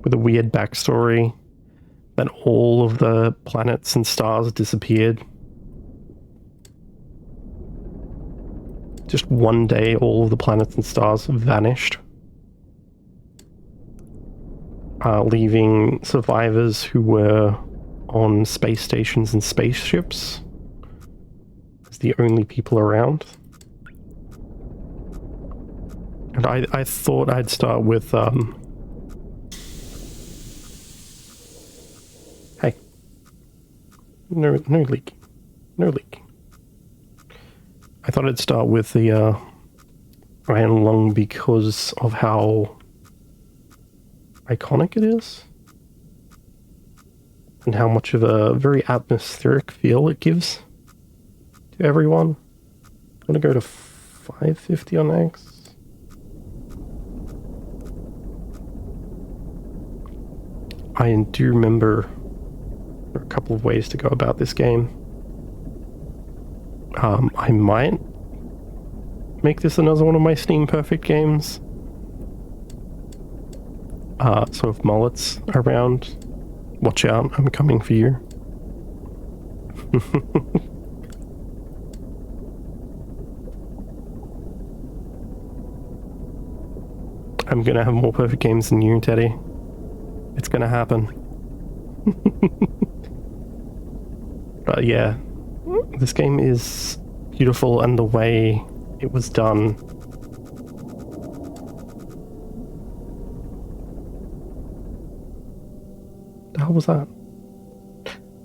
with a weird backstory, that all of the planets and stars disappeared. Just one day, all of the planets and stars vanished, leaving survivors who were on space stations and spaceships as the only people around. And I thought I'd start with, hey. No leaking. No leaking. I thought I'd start with the, Iron Lung because of how iconic it is. And how much of a very atmospheric feel it gives to everyone. I'm gonna go to 550 on X. I do remember there are a couple of ways to go about this game. I might make this another one of my Steam Perfect games. So if Mullet's around, watch out, I'm coming for you. I'm gonna have more perfect games than you, Teddy. It's gonna happen. But yeah, this game is beautiful, and the way it was done. The hell was that?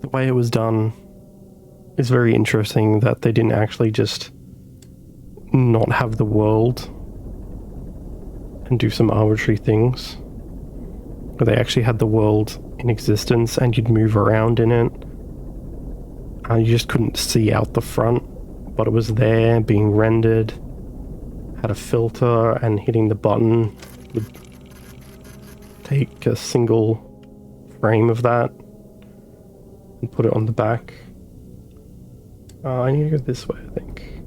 The way it was done is very interesting, that they didn't actually just not have the world and do some arbitrary things. But they actually had the world in existence, and you'd move around in it. And you just couldn't see out the front, but it was there, being rendered, had a filter, and hitting the button would take a single frame of that and put it on the back. I need to go this way, I think.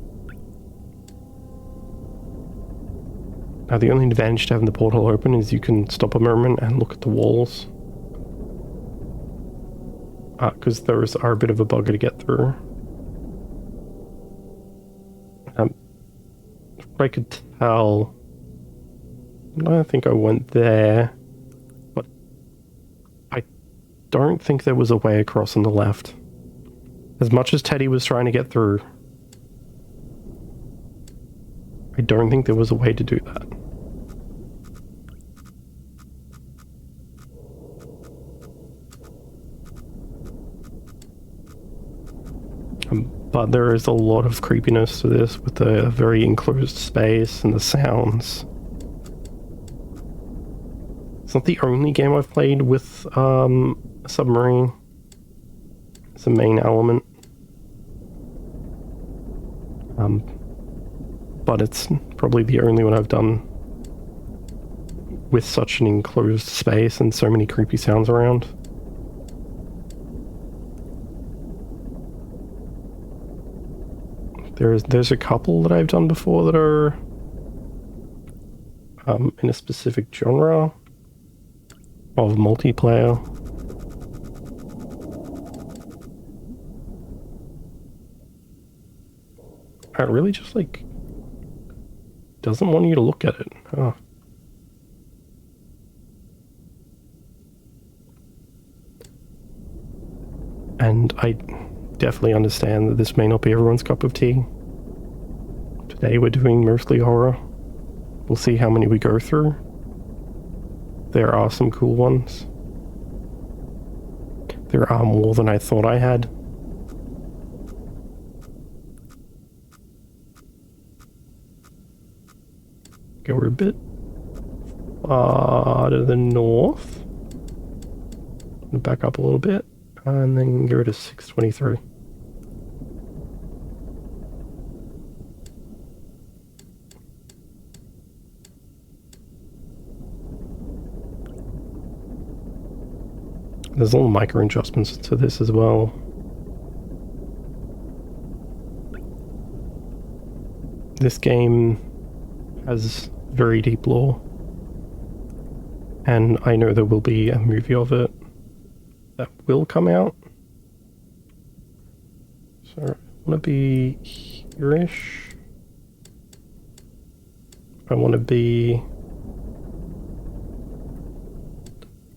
Now the only advantage to having the portal open is you can stop a moment and look at the walls. Because those are a bit of a bugger to get through. If I could tell, I don't think I went there, but I don't think there was a way across on the left. As much as Teddy was trying to get through, I don't think there was a way to do that. But there is a lot of creepiness to this, with the very enclosed space and the sounds. It's not the only game I've played with a submarine as a main element. But it's probably the only one I've done with such an enclosed space and so many creepy sounds around. There's a couple that I've done before that are in a specific genre. of multiplayer. It really just like doesn't want you to look at it. Oh. And I definitely understand that this may not be everyone's cup of tea. Today we're doing mostly horror. We'll see how many we go through. There are some cool ones. There are more than I thought I had. Go a bit far to the north. Back up a little bit. And then go to 623. There's all micro adjustments to this as well. This game has very deep lore. And I know there will be a movie of it that will come out. So I want to be here-ish. I want to be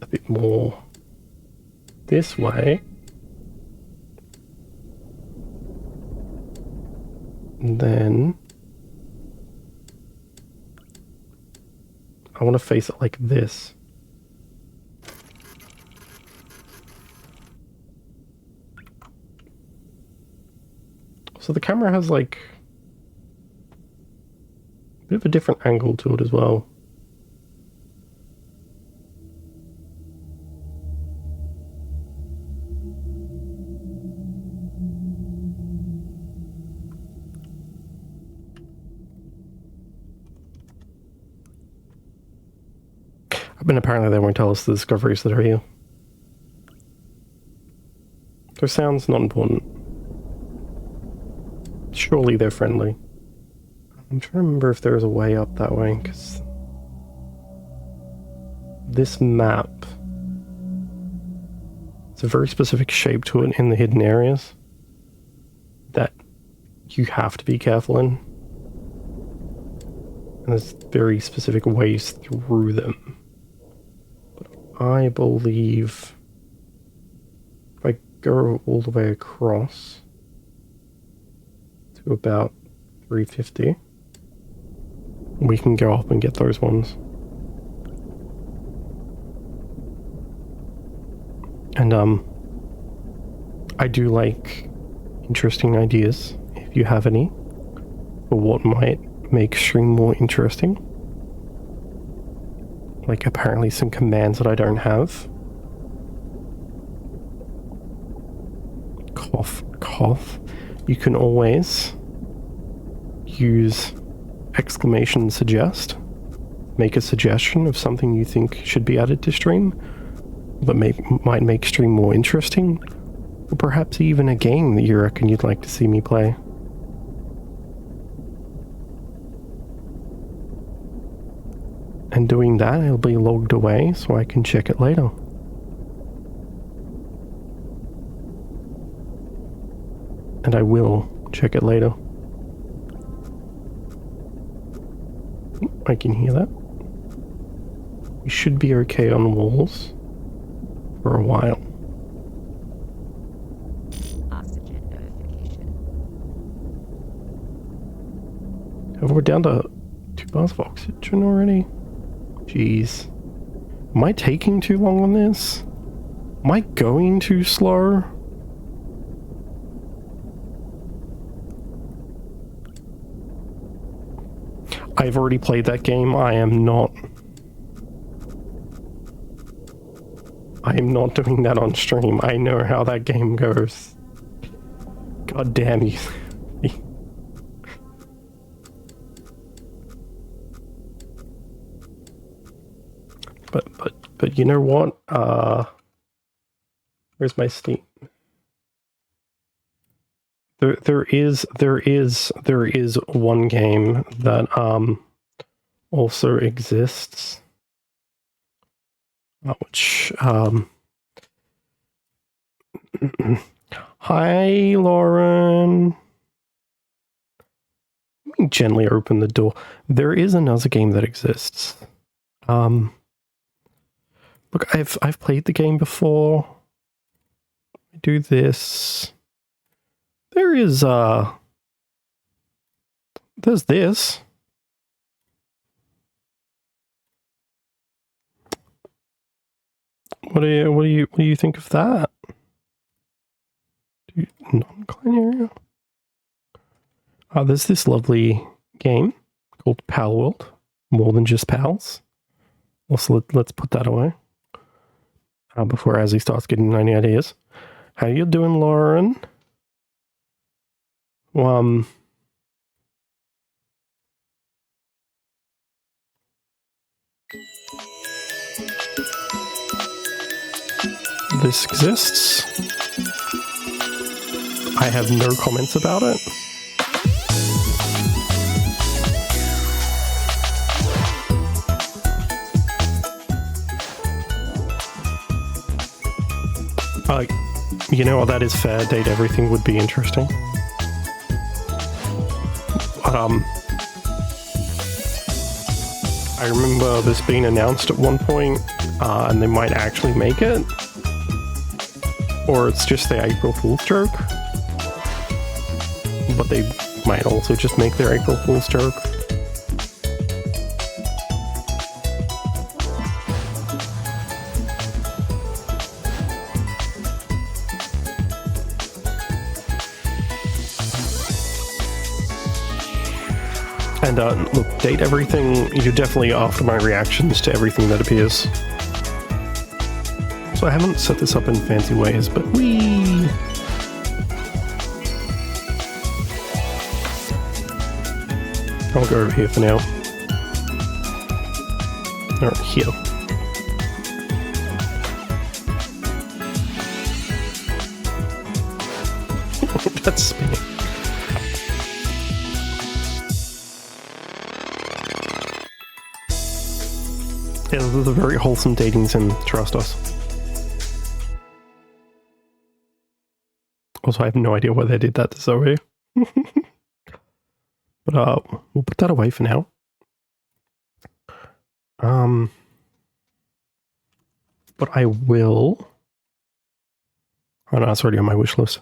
a bit more this way. And then I want to face it like this. So the camera has like a bit of a different angle to it as well. But apparently they won't tell us the discoveries that are here. Their sound's not important. Surely they're friendly. I'm trying to remember if there's a way up that way, because this map, it's a very specific shape to it in the hidden areas that you have to be careful in. And there's very specific ways through them. But I believe if I go all the way across to about 350, we can go up and get those ones. And I do like interesting ideas, if you have any, for what might make stream more interesting. Like apparently some commands that I don't have. Cough, cough. You can always use exclamation suggest. Make a suggestion of something you think should be added to stream that might make stream more interesting, or perhaps even a game that you reckon you'd like to see me play. And doing that, it'll be logged away so I can check it later. And I will check it later. I can hear that. We should be okay on walls for a while. Oxygen notification. Have we down to 2 bars of oxygen already? Jeez. Am I taking too long on this? Am I going too slow? I've already played that game. I am not doing that on stream. I know how that game goes. God damn you. But you know what? Where's my Steam? There is one game that also exists which, hi, Lauren. Let me gently open the door. There is another game that exists. Look, I've played the game before. I do this. There is, there's this. What do you think of that? Non-client area. There's this lovely game called Pal World. More than just pals. Also, let's put that away. Before Azzy starts getting any ideas. How you doing, Lauren? This exists. I have no comments about it. You know what, that is fair. Date everything would be interesting. But, I remember this being announced at one point, and they might actually make it. Or it's just the April Fool's joke. But they might also just make their April Fool's joke. And look, date everything. You're definitely after my reactions to everything that appears. So I haven't set this up in fancy ways, but whee! I'll go over here for now. Or here. That's spinning. Yeah, this is a very wholesome dating sim, trust us. Also, I have no idea why they did that to Zoe. But we'll put that away for now. But I will... Oh no, it's already on my wish list.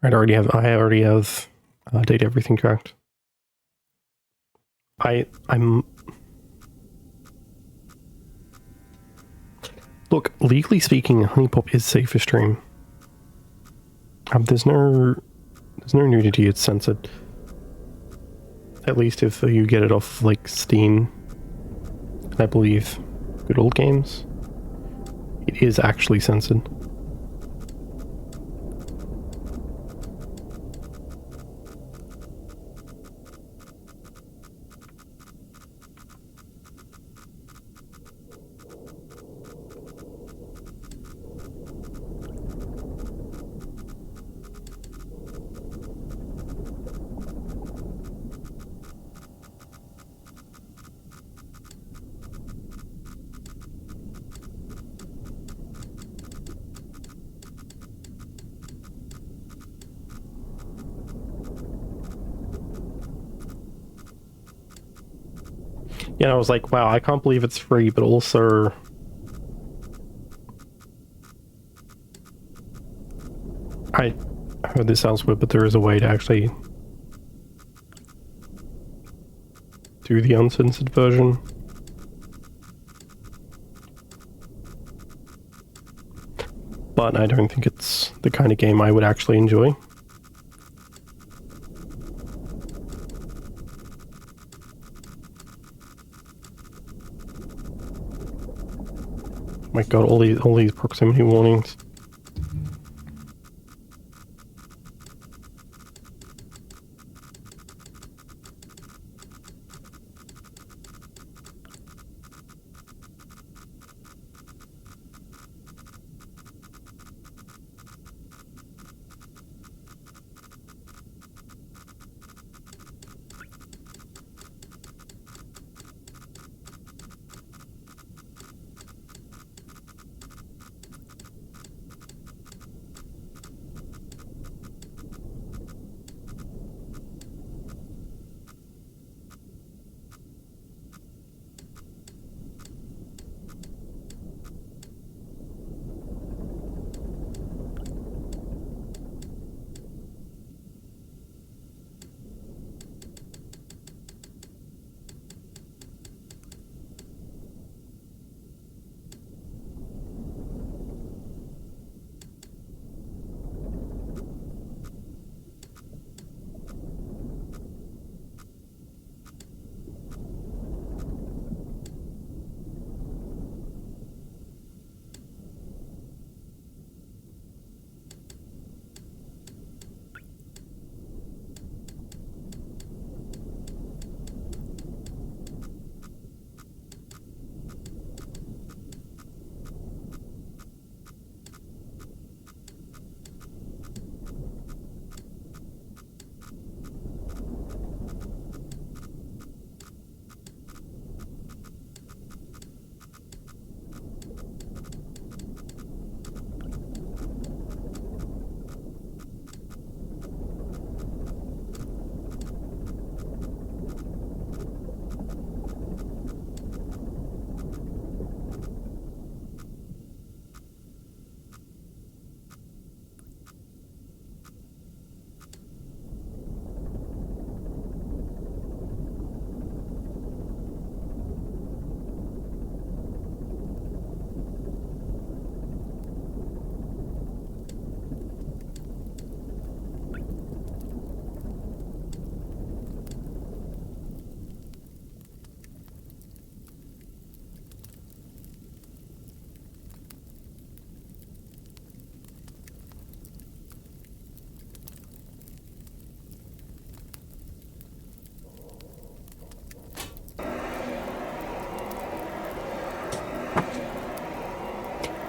I already have date everything tracked. I'm... Look, legally speaking, Honeypop is safe for stream. There's no nudity, it's censored. At least if you get it off, like, Steam. I believe Good Old Games. It is actually censored. Yeah, I was like, wow, I can't believe it's free, but also... I heard this elsewhere, but there is a way to actually do the uncensored version. But I don't think it's the kind of game I would actually enjoy. My god, all these proximity warnings.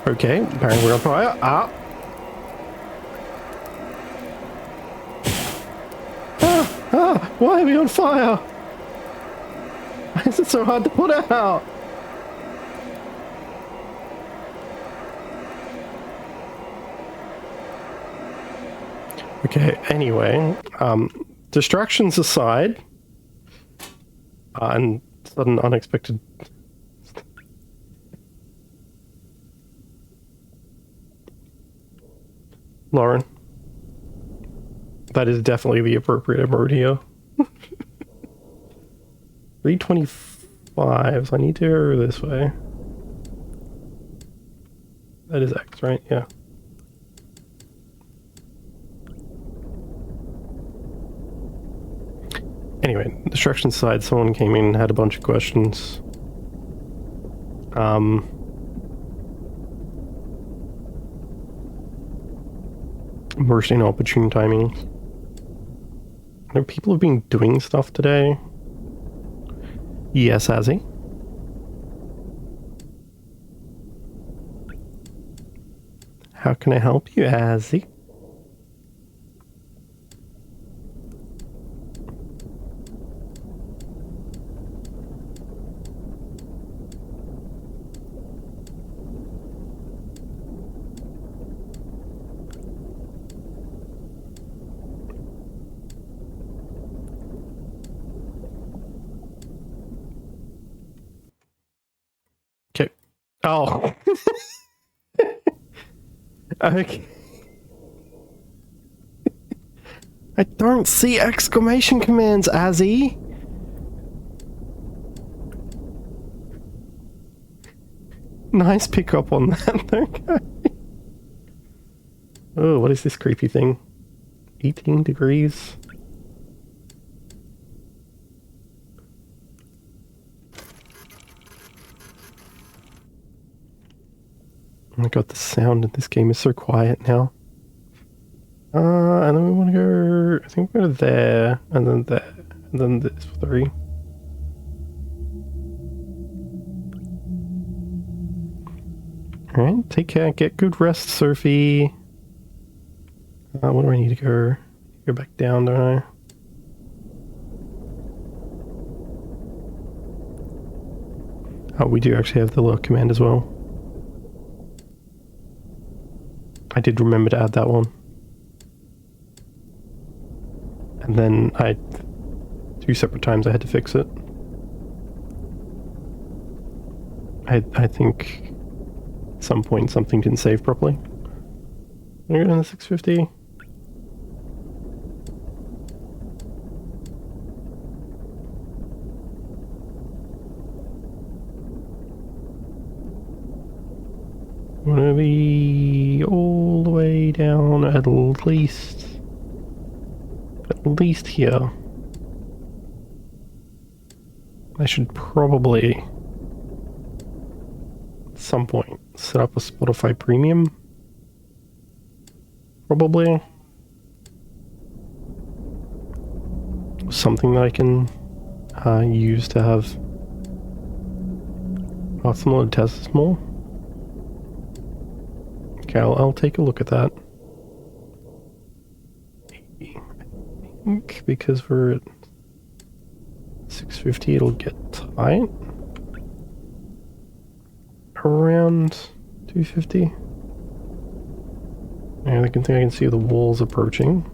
Okay, apparently we're on fire. Ah! Why are we on fire? Why is it so hard to put out? Okay, anyway, distractions aside, and sudden unexpected... Lauren, that is definitely the appropriate emote here. 325, so I need to go this way. That is X, right? Yeah. Anyway, destruction side, someone came in and had a bunch of questions. Worst inopportune timing. I know people have been doing stuff today. Yes, has he? How can I help you, Azzy? Okay. Oh. Okay. I don't see exclamation commands, Azzy. Nice pickup on that, okay. Oh, what is this creepy thing? 18 degrees. Oh my god, the sound in this game is so quiet now. And then we want to go... I think we're going to there, and then there, and then this 3. Alright, take care, get good rest, Sophie. What do I need to go? Go back down, don't I? Oh, we do actually have the lock command as well. I did remember to add that one. And then 2 separate times I had to fix it. I think at some point something didn't save properly. I'm going to go in the 650. I'm going to be all the way down at least here. I should probably at some point set up a Spotify Premium. Probably. Something that I can use to have similar tests more. Okay, I'll take a look at that. I think because we're at 650, it'll get tight. Around 250. And I can see the walls approaching.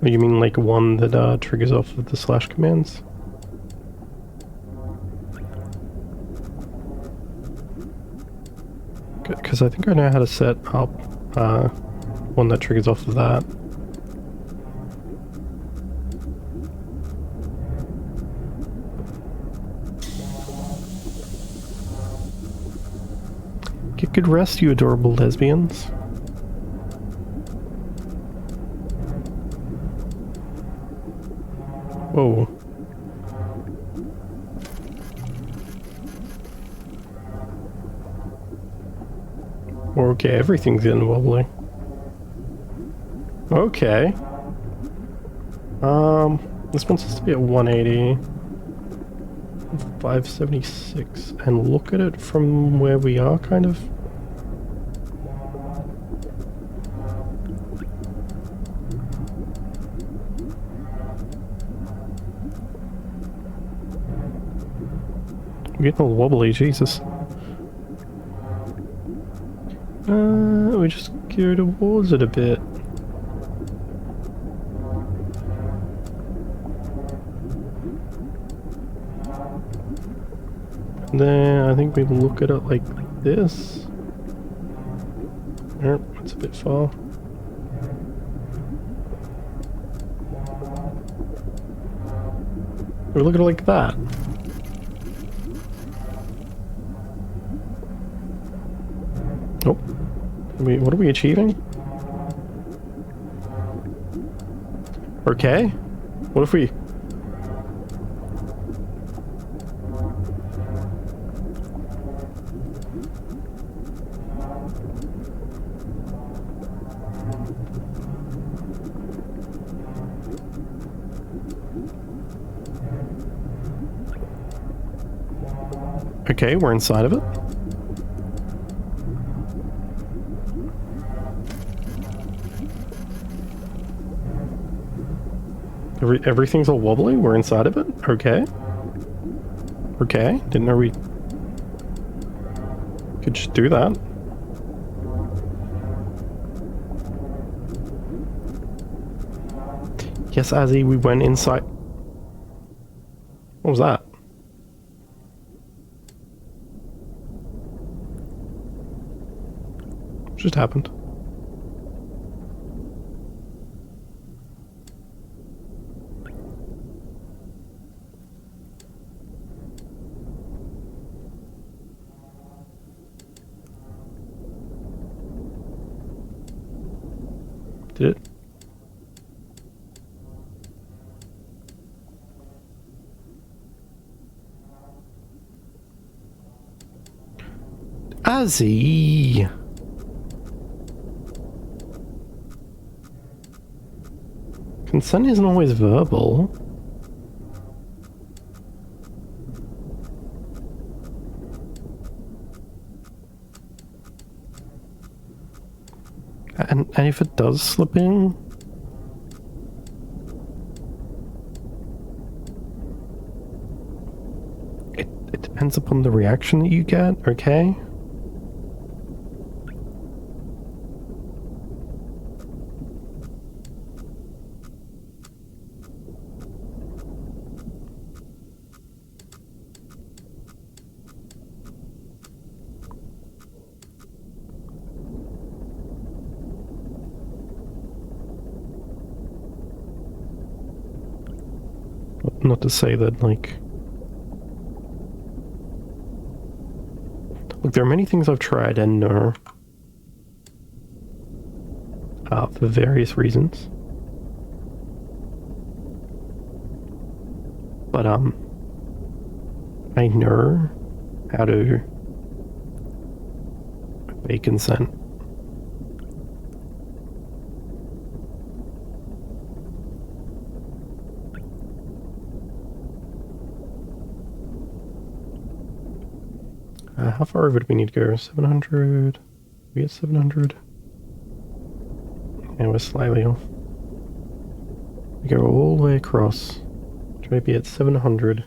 Oh, you mean like one that triggers off of the slash commands? Because I think I know how to set up one that triggers off of that. Get good rest, you adorable lesbians. Whoa. Okay, everything's getting wobbly. Okay. This one's supposed to be at 180. 576. And look at it from where we are, kind of. I'm getting all wobbly, Jesus. We just go towards it a bit. Then I think we look at it like this. Nope, it's a bit far. We look at it like that. Oh. What are we achieving? Okay. What if we... Okay, we're inside of it. Everything's all wobbly? We're inside of it? Okay. Okay, didn't know we could just do that. Yes, Azzy, we went inside. What was that? What just happened? Did it? Azzy! Consent isn't always verbal. And if it does slip in? It depends upon the reaction that you get, okay? Not to say that, like... Look, there are many things I've tried and know. For various reasons. But, I know how to obey consent. How far over do we need to go? 700? We at 700? Yeah, we're slightly off. We go all the way across, which may be at 700,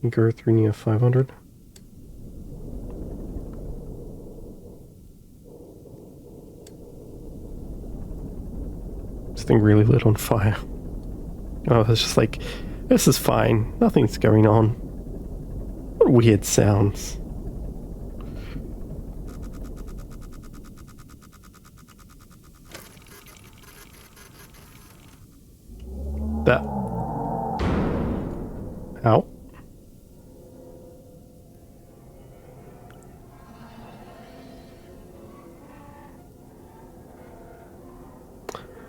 and go through near 500. thing really lit on fire. Oh, it's just like, this is fine. Nothing's going on. What weird sounds. That. Ow.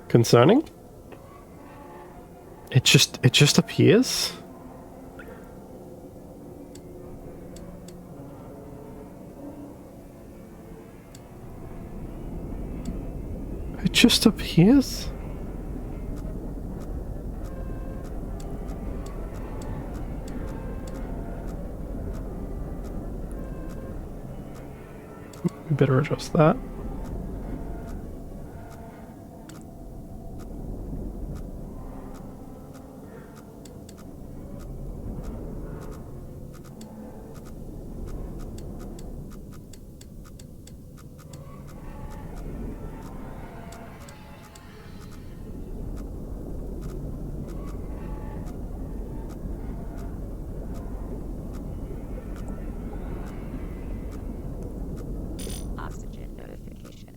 Concerning? It just appears? It just appears? We better adjust that. Oxygen notification.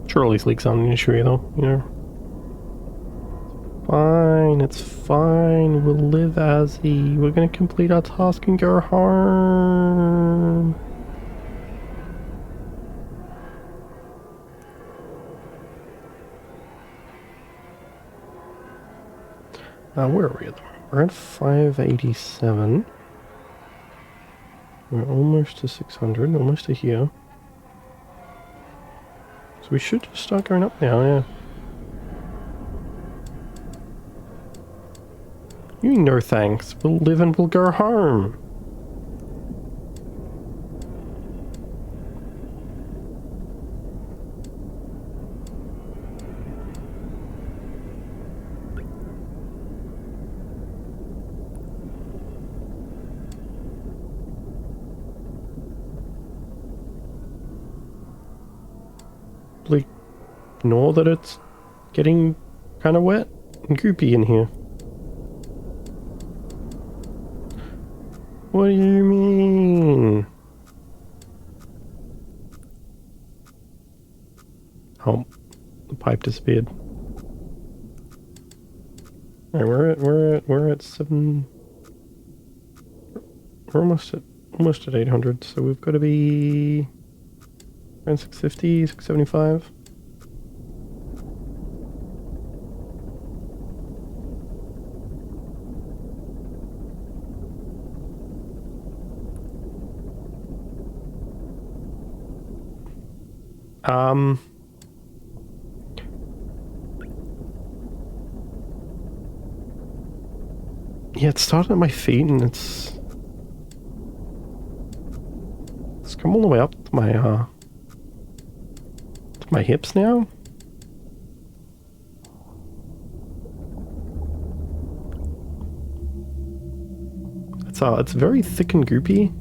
Sure, all these leaks aren't an issue either, you know. Fine, it's fine. We'll live as he. We're gonna complete our task and go home. Where are we at the moment? We're at 587. We're almost to 600, almost to here. So we should just start going up now, yeah. You no thanks. We'll live and we'll go home. Like, ignore that it's getting kind of wet and goopy in here. What do you mean? Oh, the pipe disappeared. Alright, we're at 7. We're almost at 800, so we've got to be around 650, 675. Yeah, it started at my feet and it's come all the way up to my hips now. It's very thick and goopy.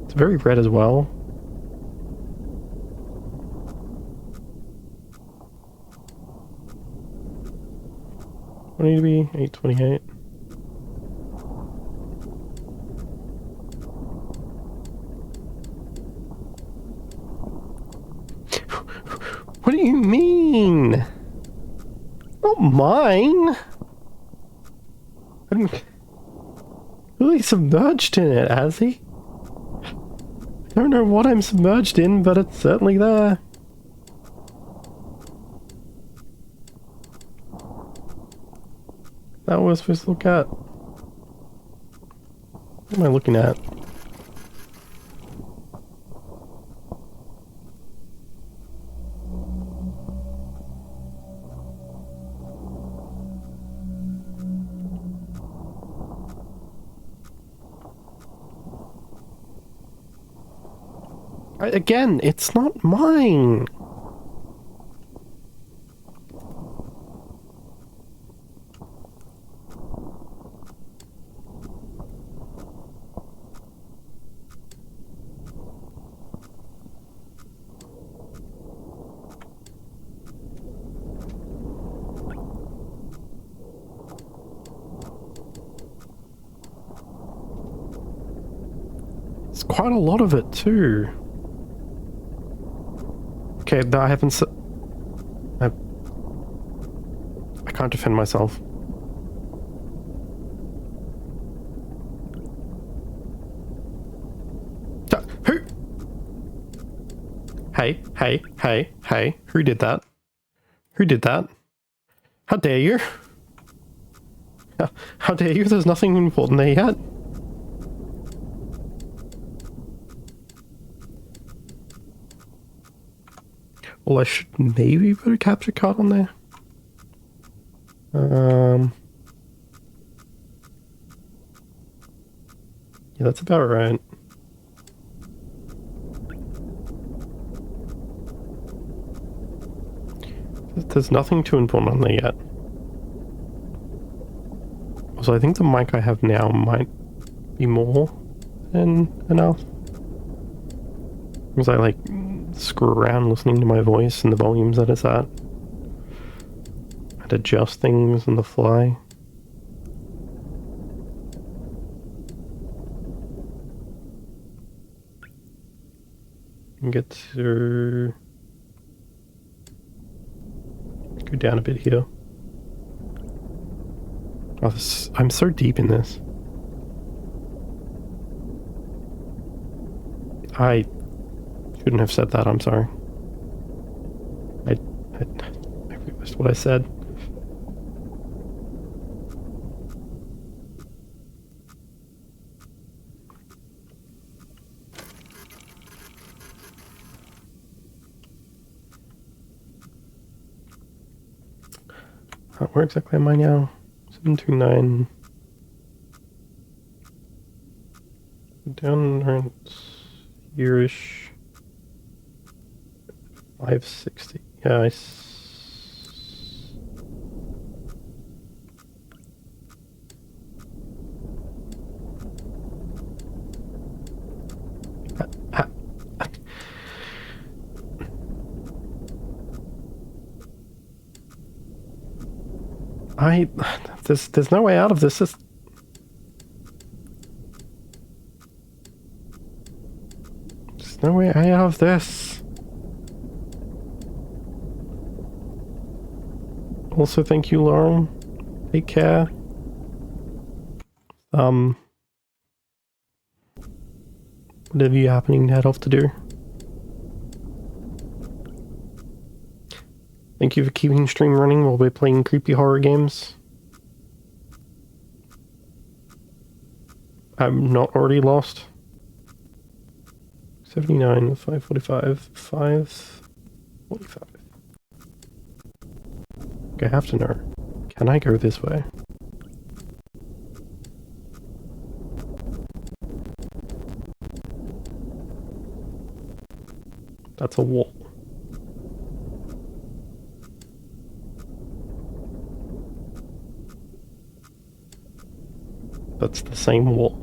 It's very red as well. I need to be 828. What do you mean? Not mine. I'm really submerged in it, has he? I don't know what I'm submerged in, but it's certainly there. That was supposed to look at. What am I looking at? Again, it's not mine. It's quite a lot of it too. Okay, I haven't I can't defend myself. Who? Hey, who did that? Who did that? How dare you? How dare you? There's nothing important there yet. Well, I should maybe put a capture card on there. Yeah, that's about right. There's nothing too important on there yet. So I think the mic I have now might be more than enough. Because I like screw around listening to my voice and the volumes that it's at. I'd adjust things on the fly. And get to go down a bit here. Oh, I'm so deep in this. I shouldn't have said that, I'm sorry. I realized what I said. Where exactly am I now? 729. Down around here-ish. 560. Yeah, there's no way out of this. There's no way out of this. Also, thank you, Lauren. Take care. Whatever you're happening to head off to do. Thank you for keeping stream running while we're playing creepy horror games. I'm not already lost. 79, 545, 545. I have to know. Can I go this way? That's a wall. That's the same wall.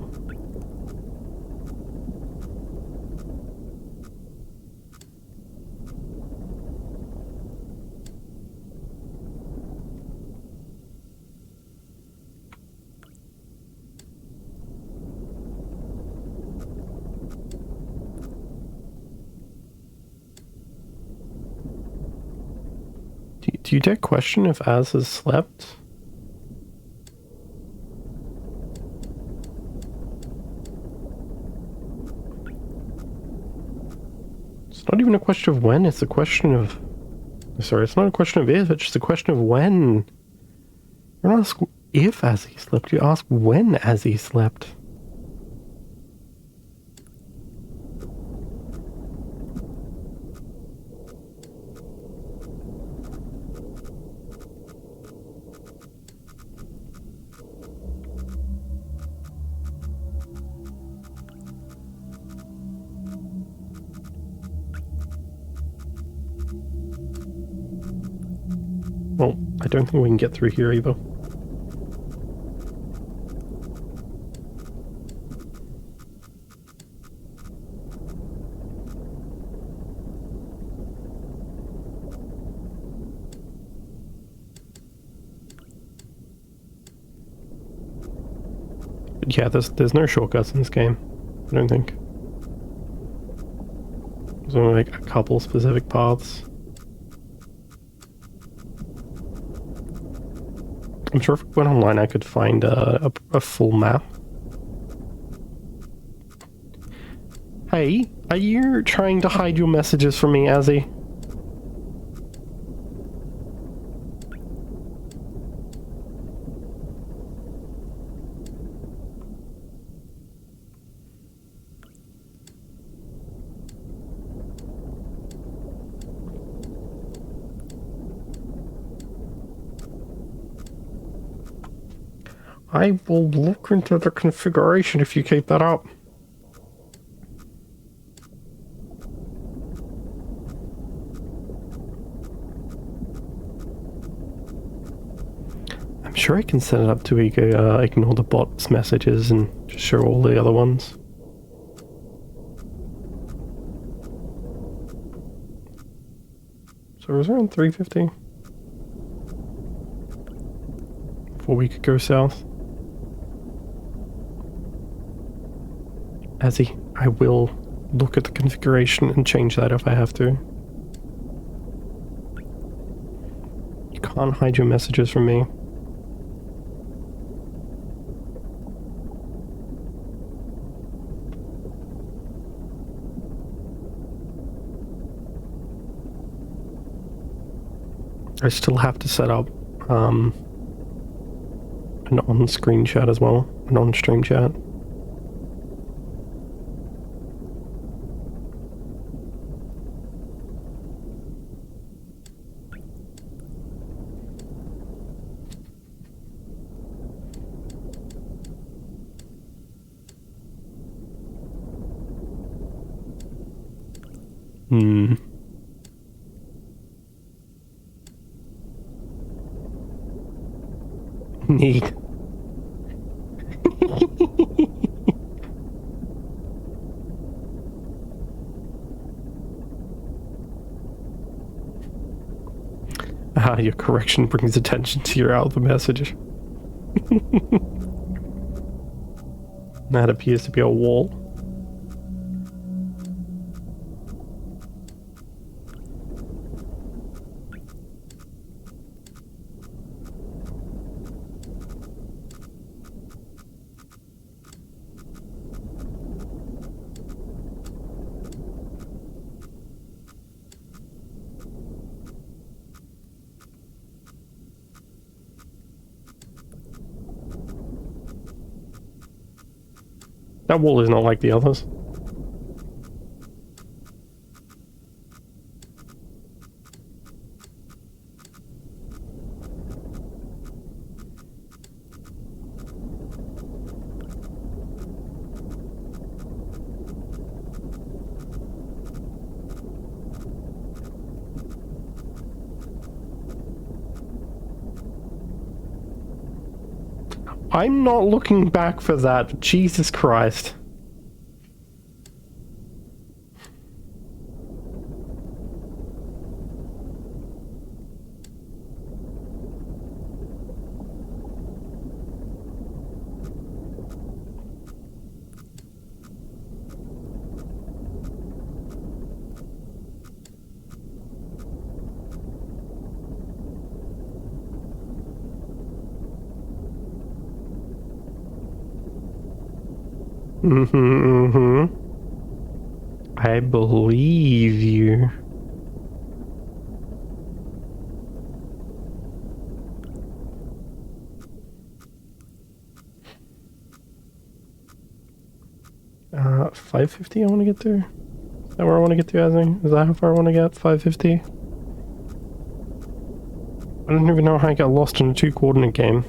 Do you dare question if Az has slept? It's not even a question of when, it's a question of... Sorry, it's not a question of if, it's just a question of when. You don't ask if Az he slept, you ask when Az he slept. Well, I don't think we can get through here either. But yeah, there's no shortcuts in this game, I don't think. There's only like a couple specific paths. I'm sure if I went online I could find a full map. Hey, are you trying to hide your messages from me, Azzy? I will look into the configuration if you keep that up. I'm sure I can set it up to ignore the bot's messages and just show all the other ones. So it was around 350 before we could go south. Azzy, I will look at the configuration and change that if I have to. You can't hide your messages from me. I still have to set up an on-screen chat as well, an on-stream chat. Neat. Your correction brings attention to your alpha message. That appears to be a wall. That wall is not like the others. I'm not looking back for that. Jesus Christ. I believe you. Uh, 550 I want to get to? Is that where I want to get to, Azzy? Is that how far I want to get? 550? I don't even know how I got lost in a 2-coordinate game.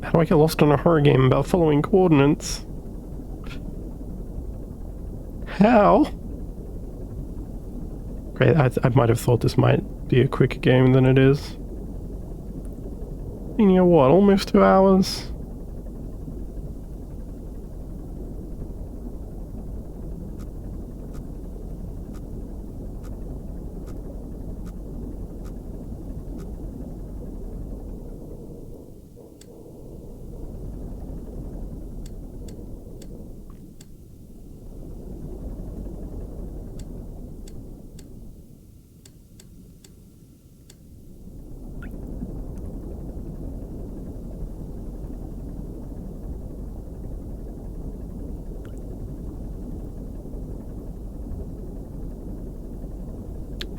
How do I get lost in a horror game about following coordinates? How? Great, I might have thought this might be a quicker game than it is. You know what, almost 2 hours?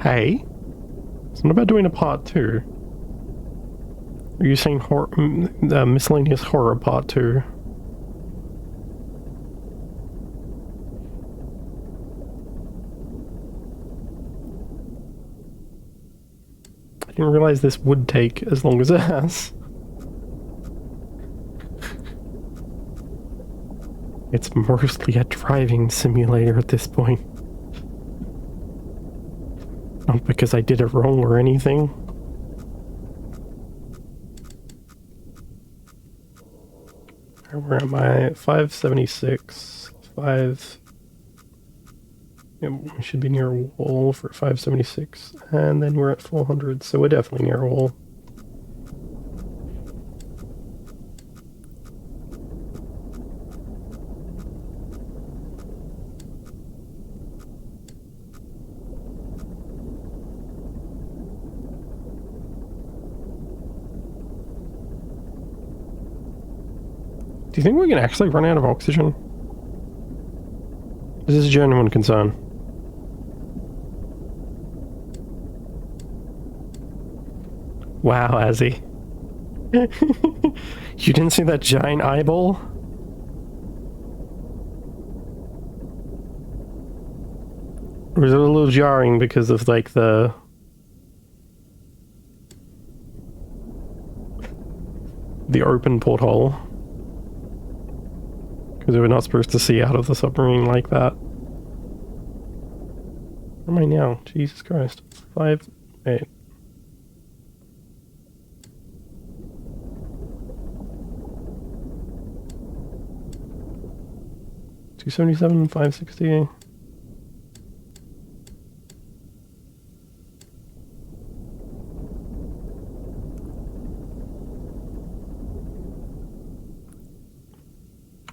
Hey? It's not about doing a part 2. Are you saying miscellaneous horror part 2? I didn't realize this would take as long as it has. It's mostly a driving simulator at this point. Not because I did it wrong or anything. Where am I? 576. 5... Yeah, we should be near a wall for 576. And then we're at 400, so we're definitely near a wall. Do you think we can actually run out of oxygen? This is a genuine concern. Wow, Azzy. You didn't see that giant eyeball? Or was it a little jarring because of, like, the open porthole? Because we're not supposed to see out of the submarine like that. Where am I now? Jesus Christ. 5, 8. $277, 560.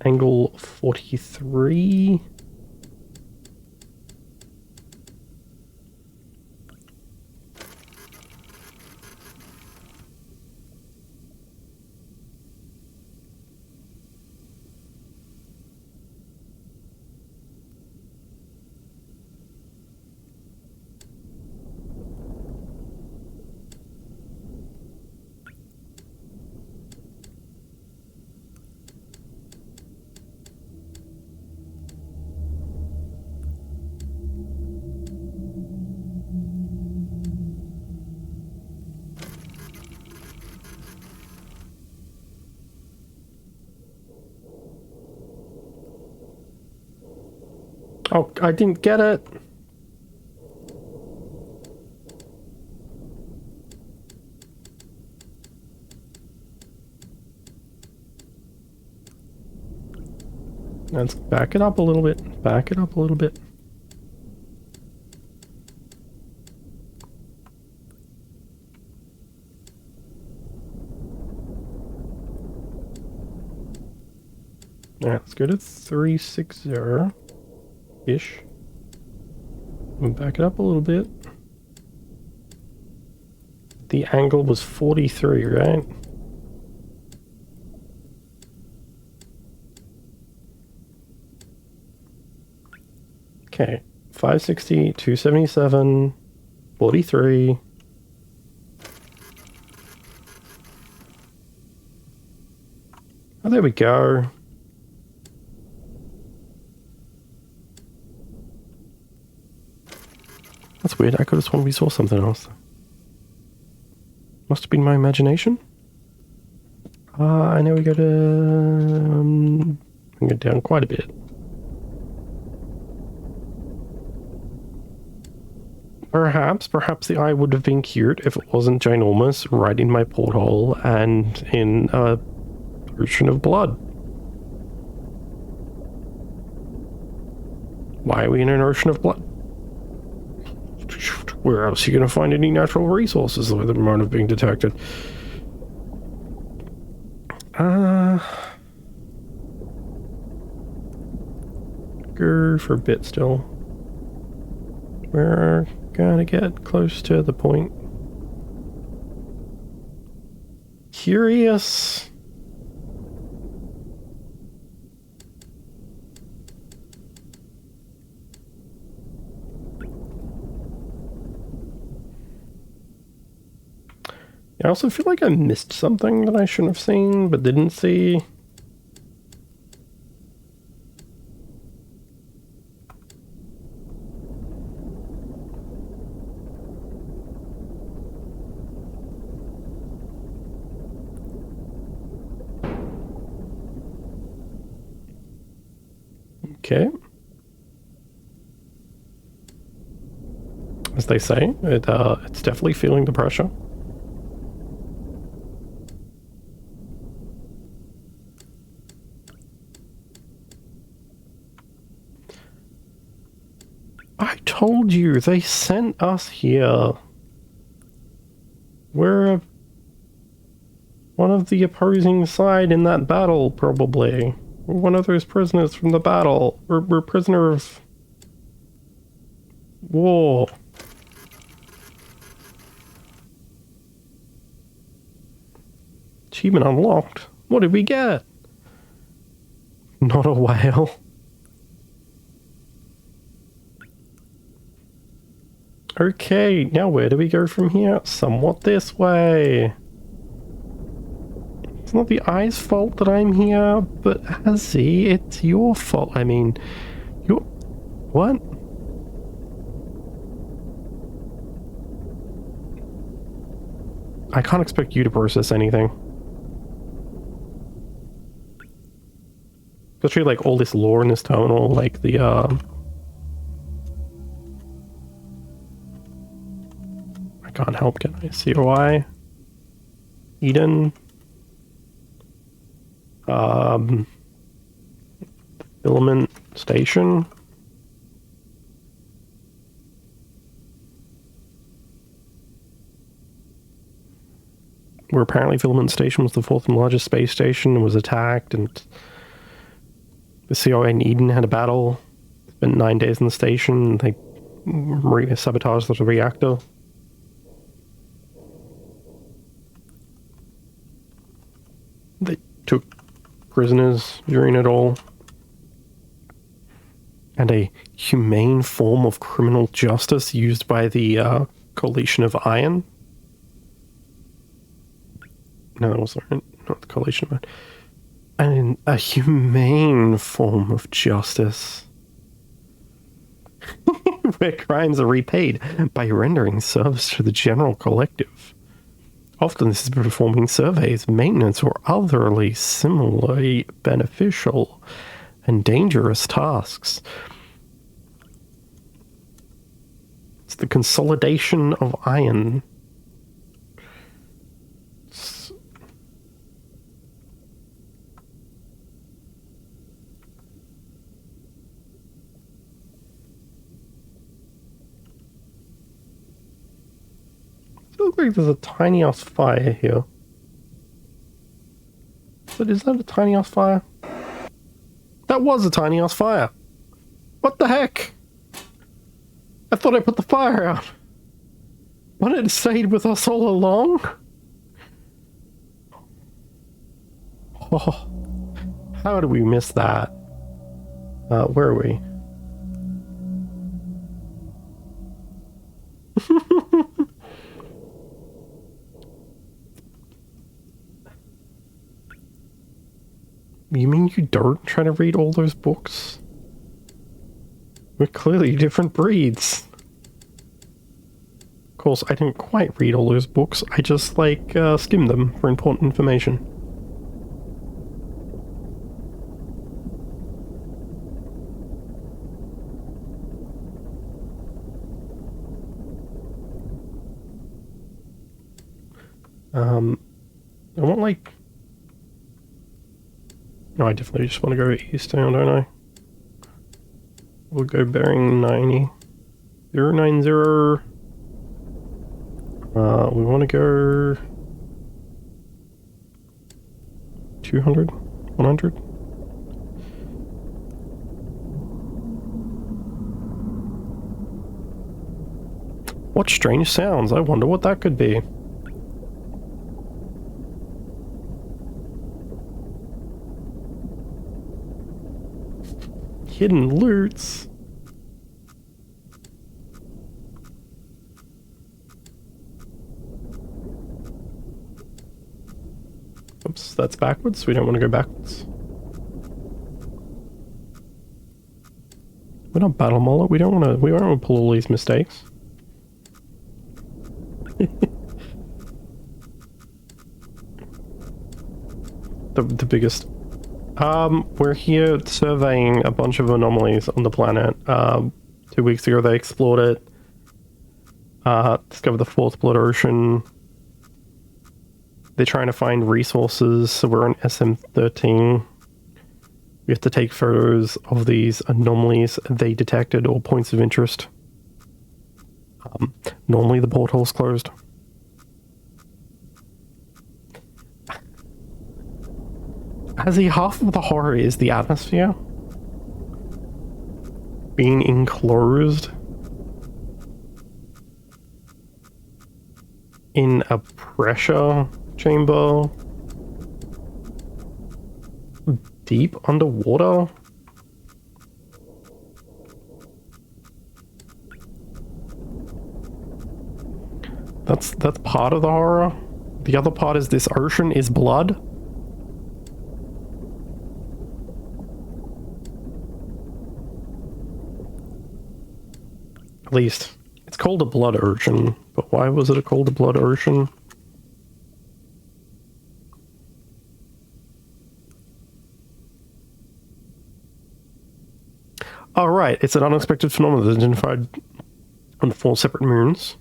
Angle 43. Oh, I didn't get it. Let's back it up a little bit. Back it up a little bit. Alright, let's go to 360-ish. We'll back it up a little bit. The angle was 43, right? Okay, 560, 277, 43. Oh, there we go. That's weird. I could have sworn we saw something else. Must have been my imagination. I know we go to... bring it down quite a bit. Perhaps the eye would have been cute if it wasn't ginormous right in my porthole and in a ocean of blood. Why are we in an ocean of blood? Where else are you going to find any natural resources with the amount of being detected? Go for a bit still. We're gonna get close to the point. Curious. I also feel like I missed something that I shouldn't have seen, but didn't see. Okay. As they say, it's definitely feeling the pressure. I told you, they sent us here. We're one of the opposing side in that battle, probably. We're one of those prisoners from the battle. We're prisoner of war. Achievement unlocked. What did we get? Not a whale. Okay, now where do we go from here? Somewhat this way. It's not the eye's fault that I'm here, but Hazzy, it's your fault. I mean, your... What? I can't expect you to process anything. Especially, like, all this lore in this terminal, like the, I can't help, can I? COI? Eden? Filament Station? Where apparently Filament Station was the fourth and largest space station and was attacked, and the COA and Eden had a battle. Spent 9 days in the station. They sabotaged the reactor. They took prisoners during it all. And a humane form of criminal justice used by the Coalition of Iron. No, that was not the Coalition of Iron. And a humane form of justice. Where crimes are repaid by rendering service to the general collective. Often this is performing surveys, maintenance, or otherly similarly beneficial and dangerous tasks. It's the consolidation of iron. Looks like there's a tiny ass fire here. But is that a tiny ass fire? That was a tiny ass fire. What the heck? I thought I put the fire out. What, it stayed with us all along? Oh, how did we miss that? Where are we? You mean you don't try to read all those books? We're clearly different breeds. Of course, I didn't quite read all those books. I just, like, skimmed them for important information. I want, like... No, I definitely just want to go east now, don't I? We'll go bearing 90. 090. We want to go... 200? 100? What strange sounds? I wonder what that could be. Hidden loots. Oops, that's backwards. We don't want to go backwards. We're not Battle Mullet. We don't want to. We don't want to pull all these mistakes. the biggest. We're here surveying a bunch of anomalies on the planet. 2 weeks ago, they explored it. Discovered the fourth blood ocean. They're trying to find resources, so we're on SM-13. We have to take photos of these anomalies they detected or points of interest. Normally the portal's closed. Azzy, half of the horror is the atmosphere. Being enclosed in a pressure chamber deep underwater. That's part of the horror. The other part is this ocean is blood. At least it's called a blood ocean, but why was it called a blood ocean? Oh, right, it's an unexpected phenomenon that's identified on 4 separate moons.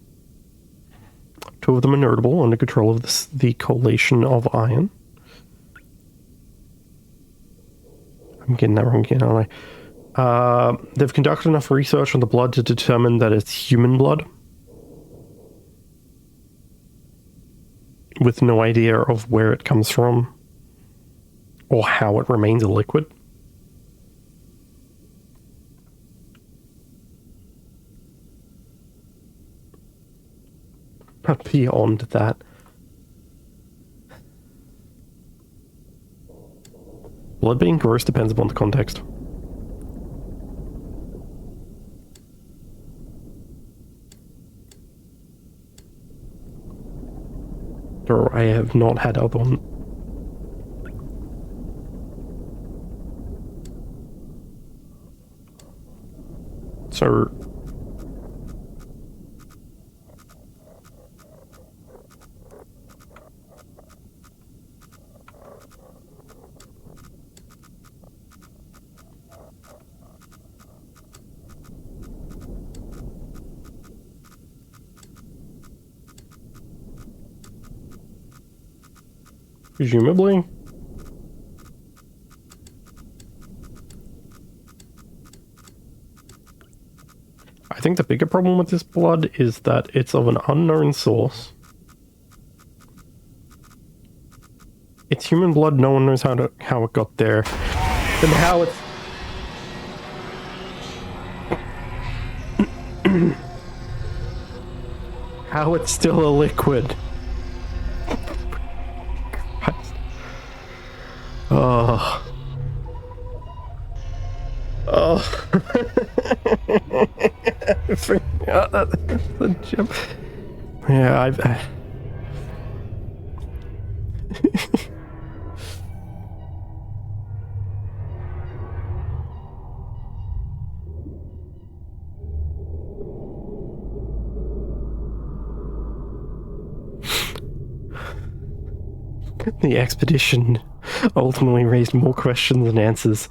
2 of them are notable under control of the collation of iron. I'm getting that wrong again, aren't I? They've conducted enough research on the blood to determine that it's human blood. With no idea of where it comes from. Or how it remains a liquid. But beyond that, blood being gross depends upon the context. Or I have not had other one. So presumably. I think the bigger problem with this blood is that it's of an unknown source. It's human blood, no one knows how it got there. And how it's... how it's still a liquid. Oh. Oh. I forgot that's the jump. Yeah, I've... The expedition ultimately raised more questions than answers.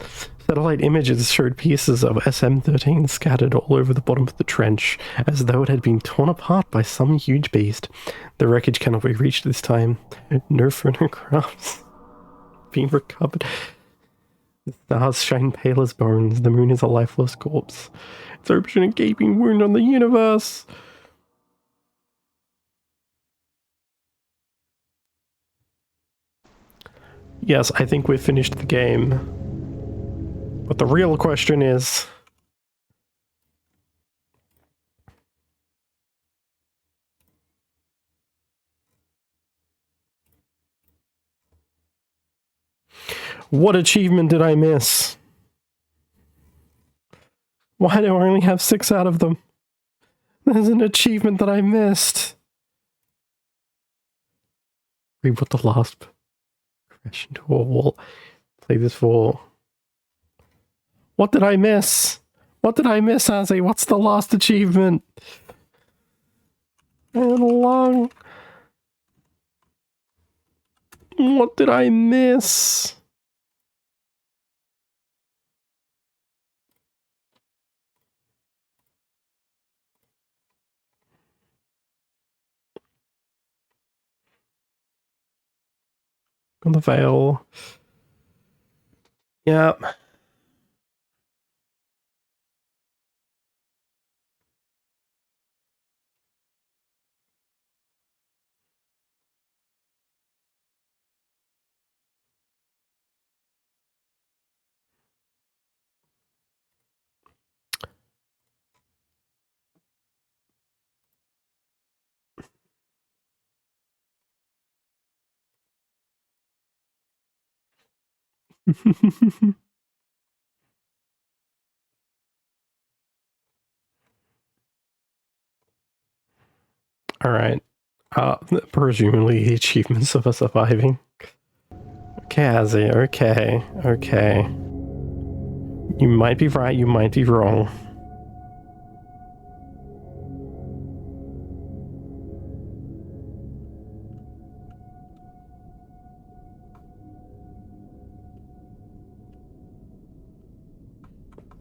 Satellite images showed pieces of SM-13 scattered all over the bottom of the trench, as though it had been torn apart by some huge beast. The wreckage cannot be reached this time. No photographs being recovered. The stars shine pale as bones. The moon is a lifeless corpse. It's opening a gaping wound on the universe. Yes, I think we've finished the game. But the real question is... what achievement did I miss? Why do I only have 6 out of them? There's an achievement that I missed. Read what the last Crash into a wall. Play this for... What did I miss? What did I miss, Azzy? What's the last achievement? And long. What did I miss? On the veil. Yep. All right. Presumably the achievements of us surviving. Okay, Azzy. Okay. Okay. You might be right. You might be wrong.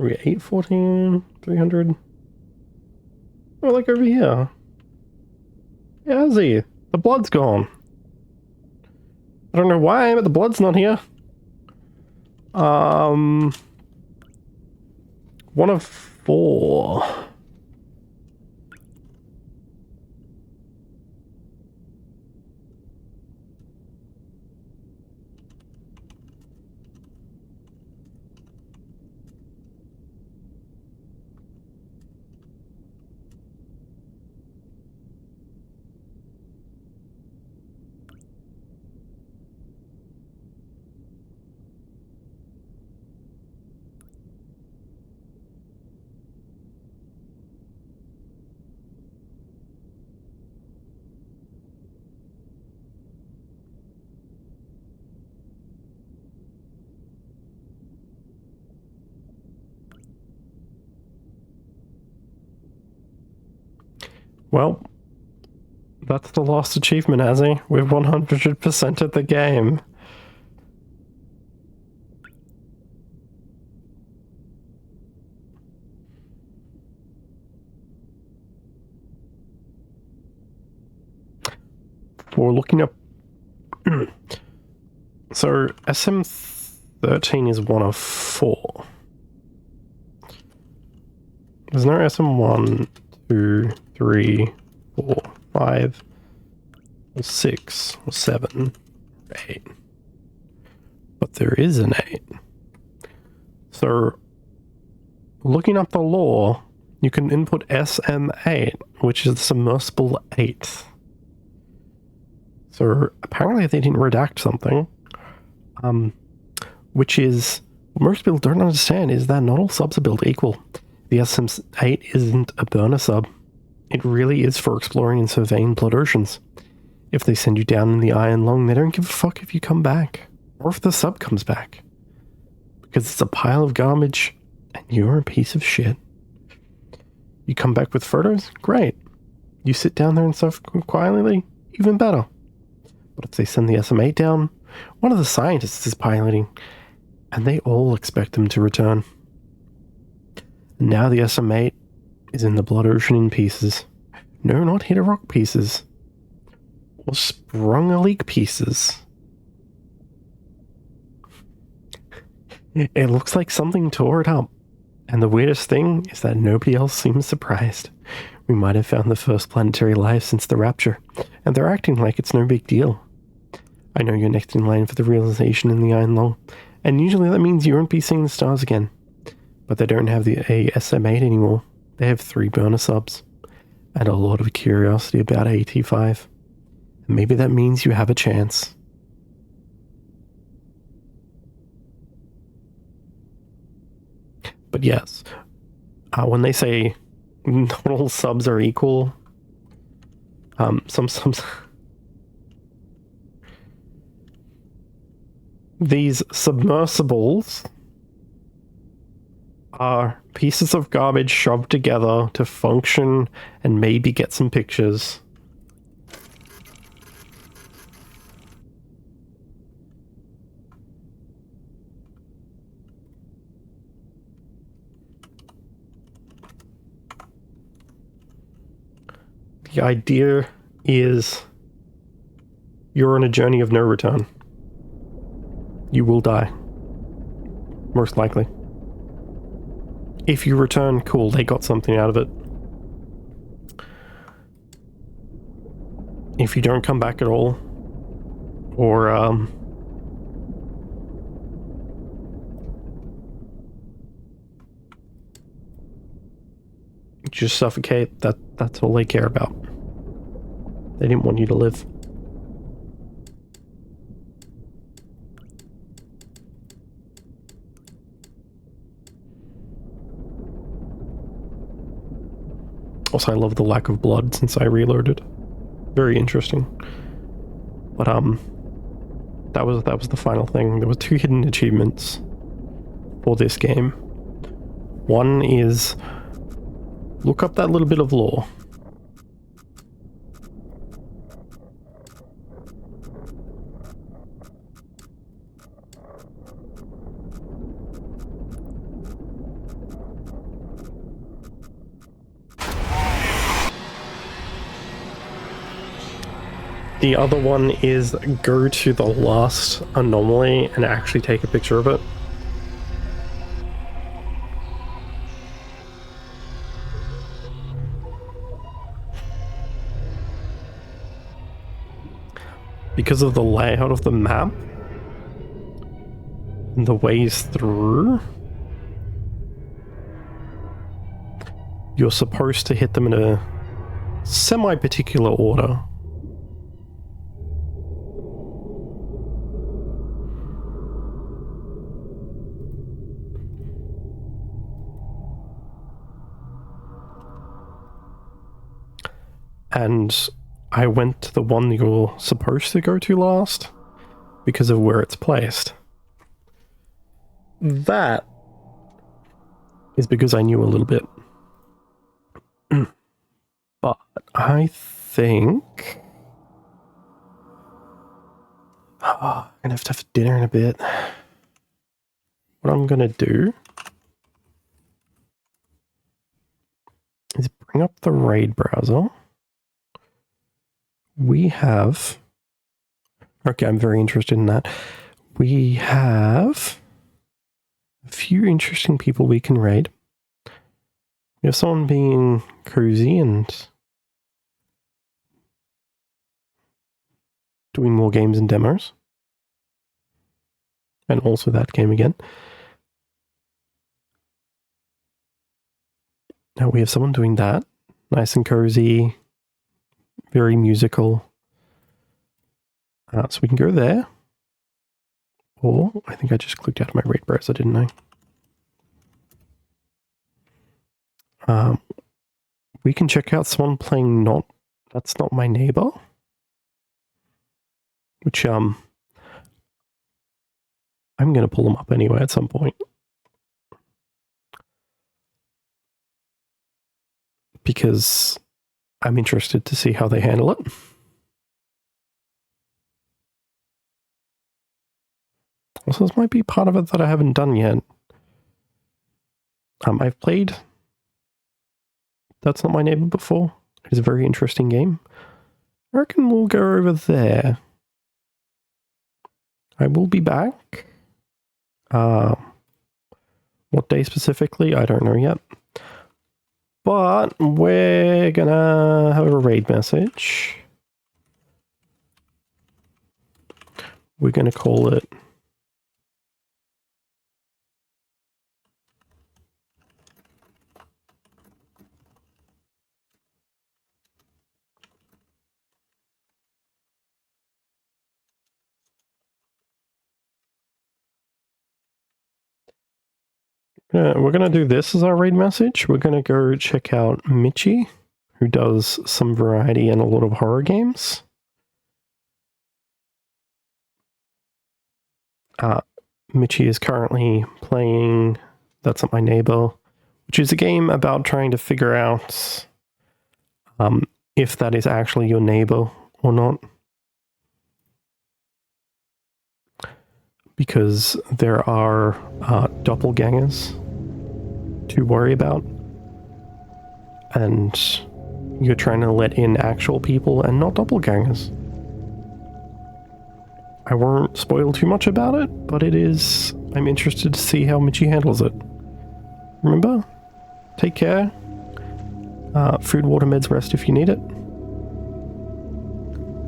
Are we 814? 300? Oh, like over here. Yeah, Azzy. The blood's gone. I don't know why, but the blood's not here. 1 of 4. Well, that's the last achievement, Azzy. We've 100%ed the game. We're looking up... So, SM13 is 1 of 4. There's no SM1, 2, 3, 4, 5, or 6, or 7, or 8. But there is an 8. So, looking up the lore, you can input SM8, which is the submersible 8. So, apparently they didn't redact something. Which is, what most people don't understand is that not all subs are built equal. The SM8 isn't a burner sub. It really is for exploring and surveying blood oceans. If they send you down in the Iron Lung, they don't give a fuck if you come back. Or if the sub comes back. Because it's a pile of garbage, and you're a piece of shit. You come back with photos? Great. You sit down there and stuff quietly? Even better. But if they send the SM8 down, one of the scientists is piloting, and they all expect them to return. And now the SM8 is in the blood ocean in pieces. No, not hit a rock pieces. Or sprung a leak pieces. It looks like something tore it up. And the weirdest thing is that nobody else seems surprised. We might have found the first planetary life since the rapture, and they're acting like it's no big deal. I know you're next in line for the realization in the Iron Lung, and usually that means you won't be seeing the stars again. But they don't have the SM8 anymore. They have 3 burner subs, and a lot of curiosity about AT5. And maybe that means you have a chance. But yes, when they say not all subs are equal, some subs... these submersibles are pieces of garbage shoved together to function and maybe get some pictures. The idea is you're on a journey of no return. You will die. Most likely. If you return, cool, they got something out of it. If you don't come back at all, or just suffocate, that's all they care about. They didn't want you to live. Also, I love the lack of blood since I reloaded. Very interesting. But that was the final thing. There were 2 hidden achievements for this game. One is look up that little bit of lore. The other one is go to the last anomaly and actually take a picture of it. Because of the layout of the map and the ways through, you're supposed to hit them in a semi-particular order. And I went to the one you're supposed to go to last because of where it's placed. That is because I knew a little bit. But I think I'm gonna have dinner in a bit. What I'm gonna do is bring up the raid browser. We have... Okay, I'm very interested in that. We have a few interesting people we can raid. We have someone being cozy and doing more games and demos. And also that game again. Now we have someone doing that. Nice and cozy. Very musical. So we can go there. Or, I think I just clicked out of my raid browser, didn't I? We can check out someone playing That's Not My Neighbor. Which, I'm going to pull them up anyway at some point. Because I'm interested to see how they handle it. Also, this might be part of it that I haven't done yet. I've played That's Not My Neighbor before. It's a very interesting game. I reckon we'll go over there. I will be back. What day specifically? I don't know yet. But we're gonna have a raid message. We're gonna call it we're going to do this as our raid message. We're going to go check out Michi, who does some variety and a lot of horror games. Mitchie is currently playing That's Not My Neighbor, which is a game about trying to figure out if that is actually your neighbor or not. Because there are doppelgangers to worry about. And you're trying to let in actual people and not doppelgangers. I won't spoil too much about it, but it is... I'm interested to see how Mitchie handles it. Remember? Take care. Food, water, meds, rest if you need it.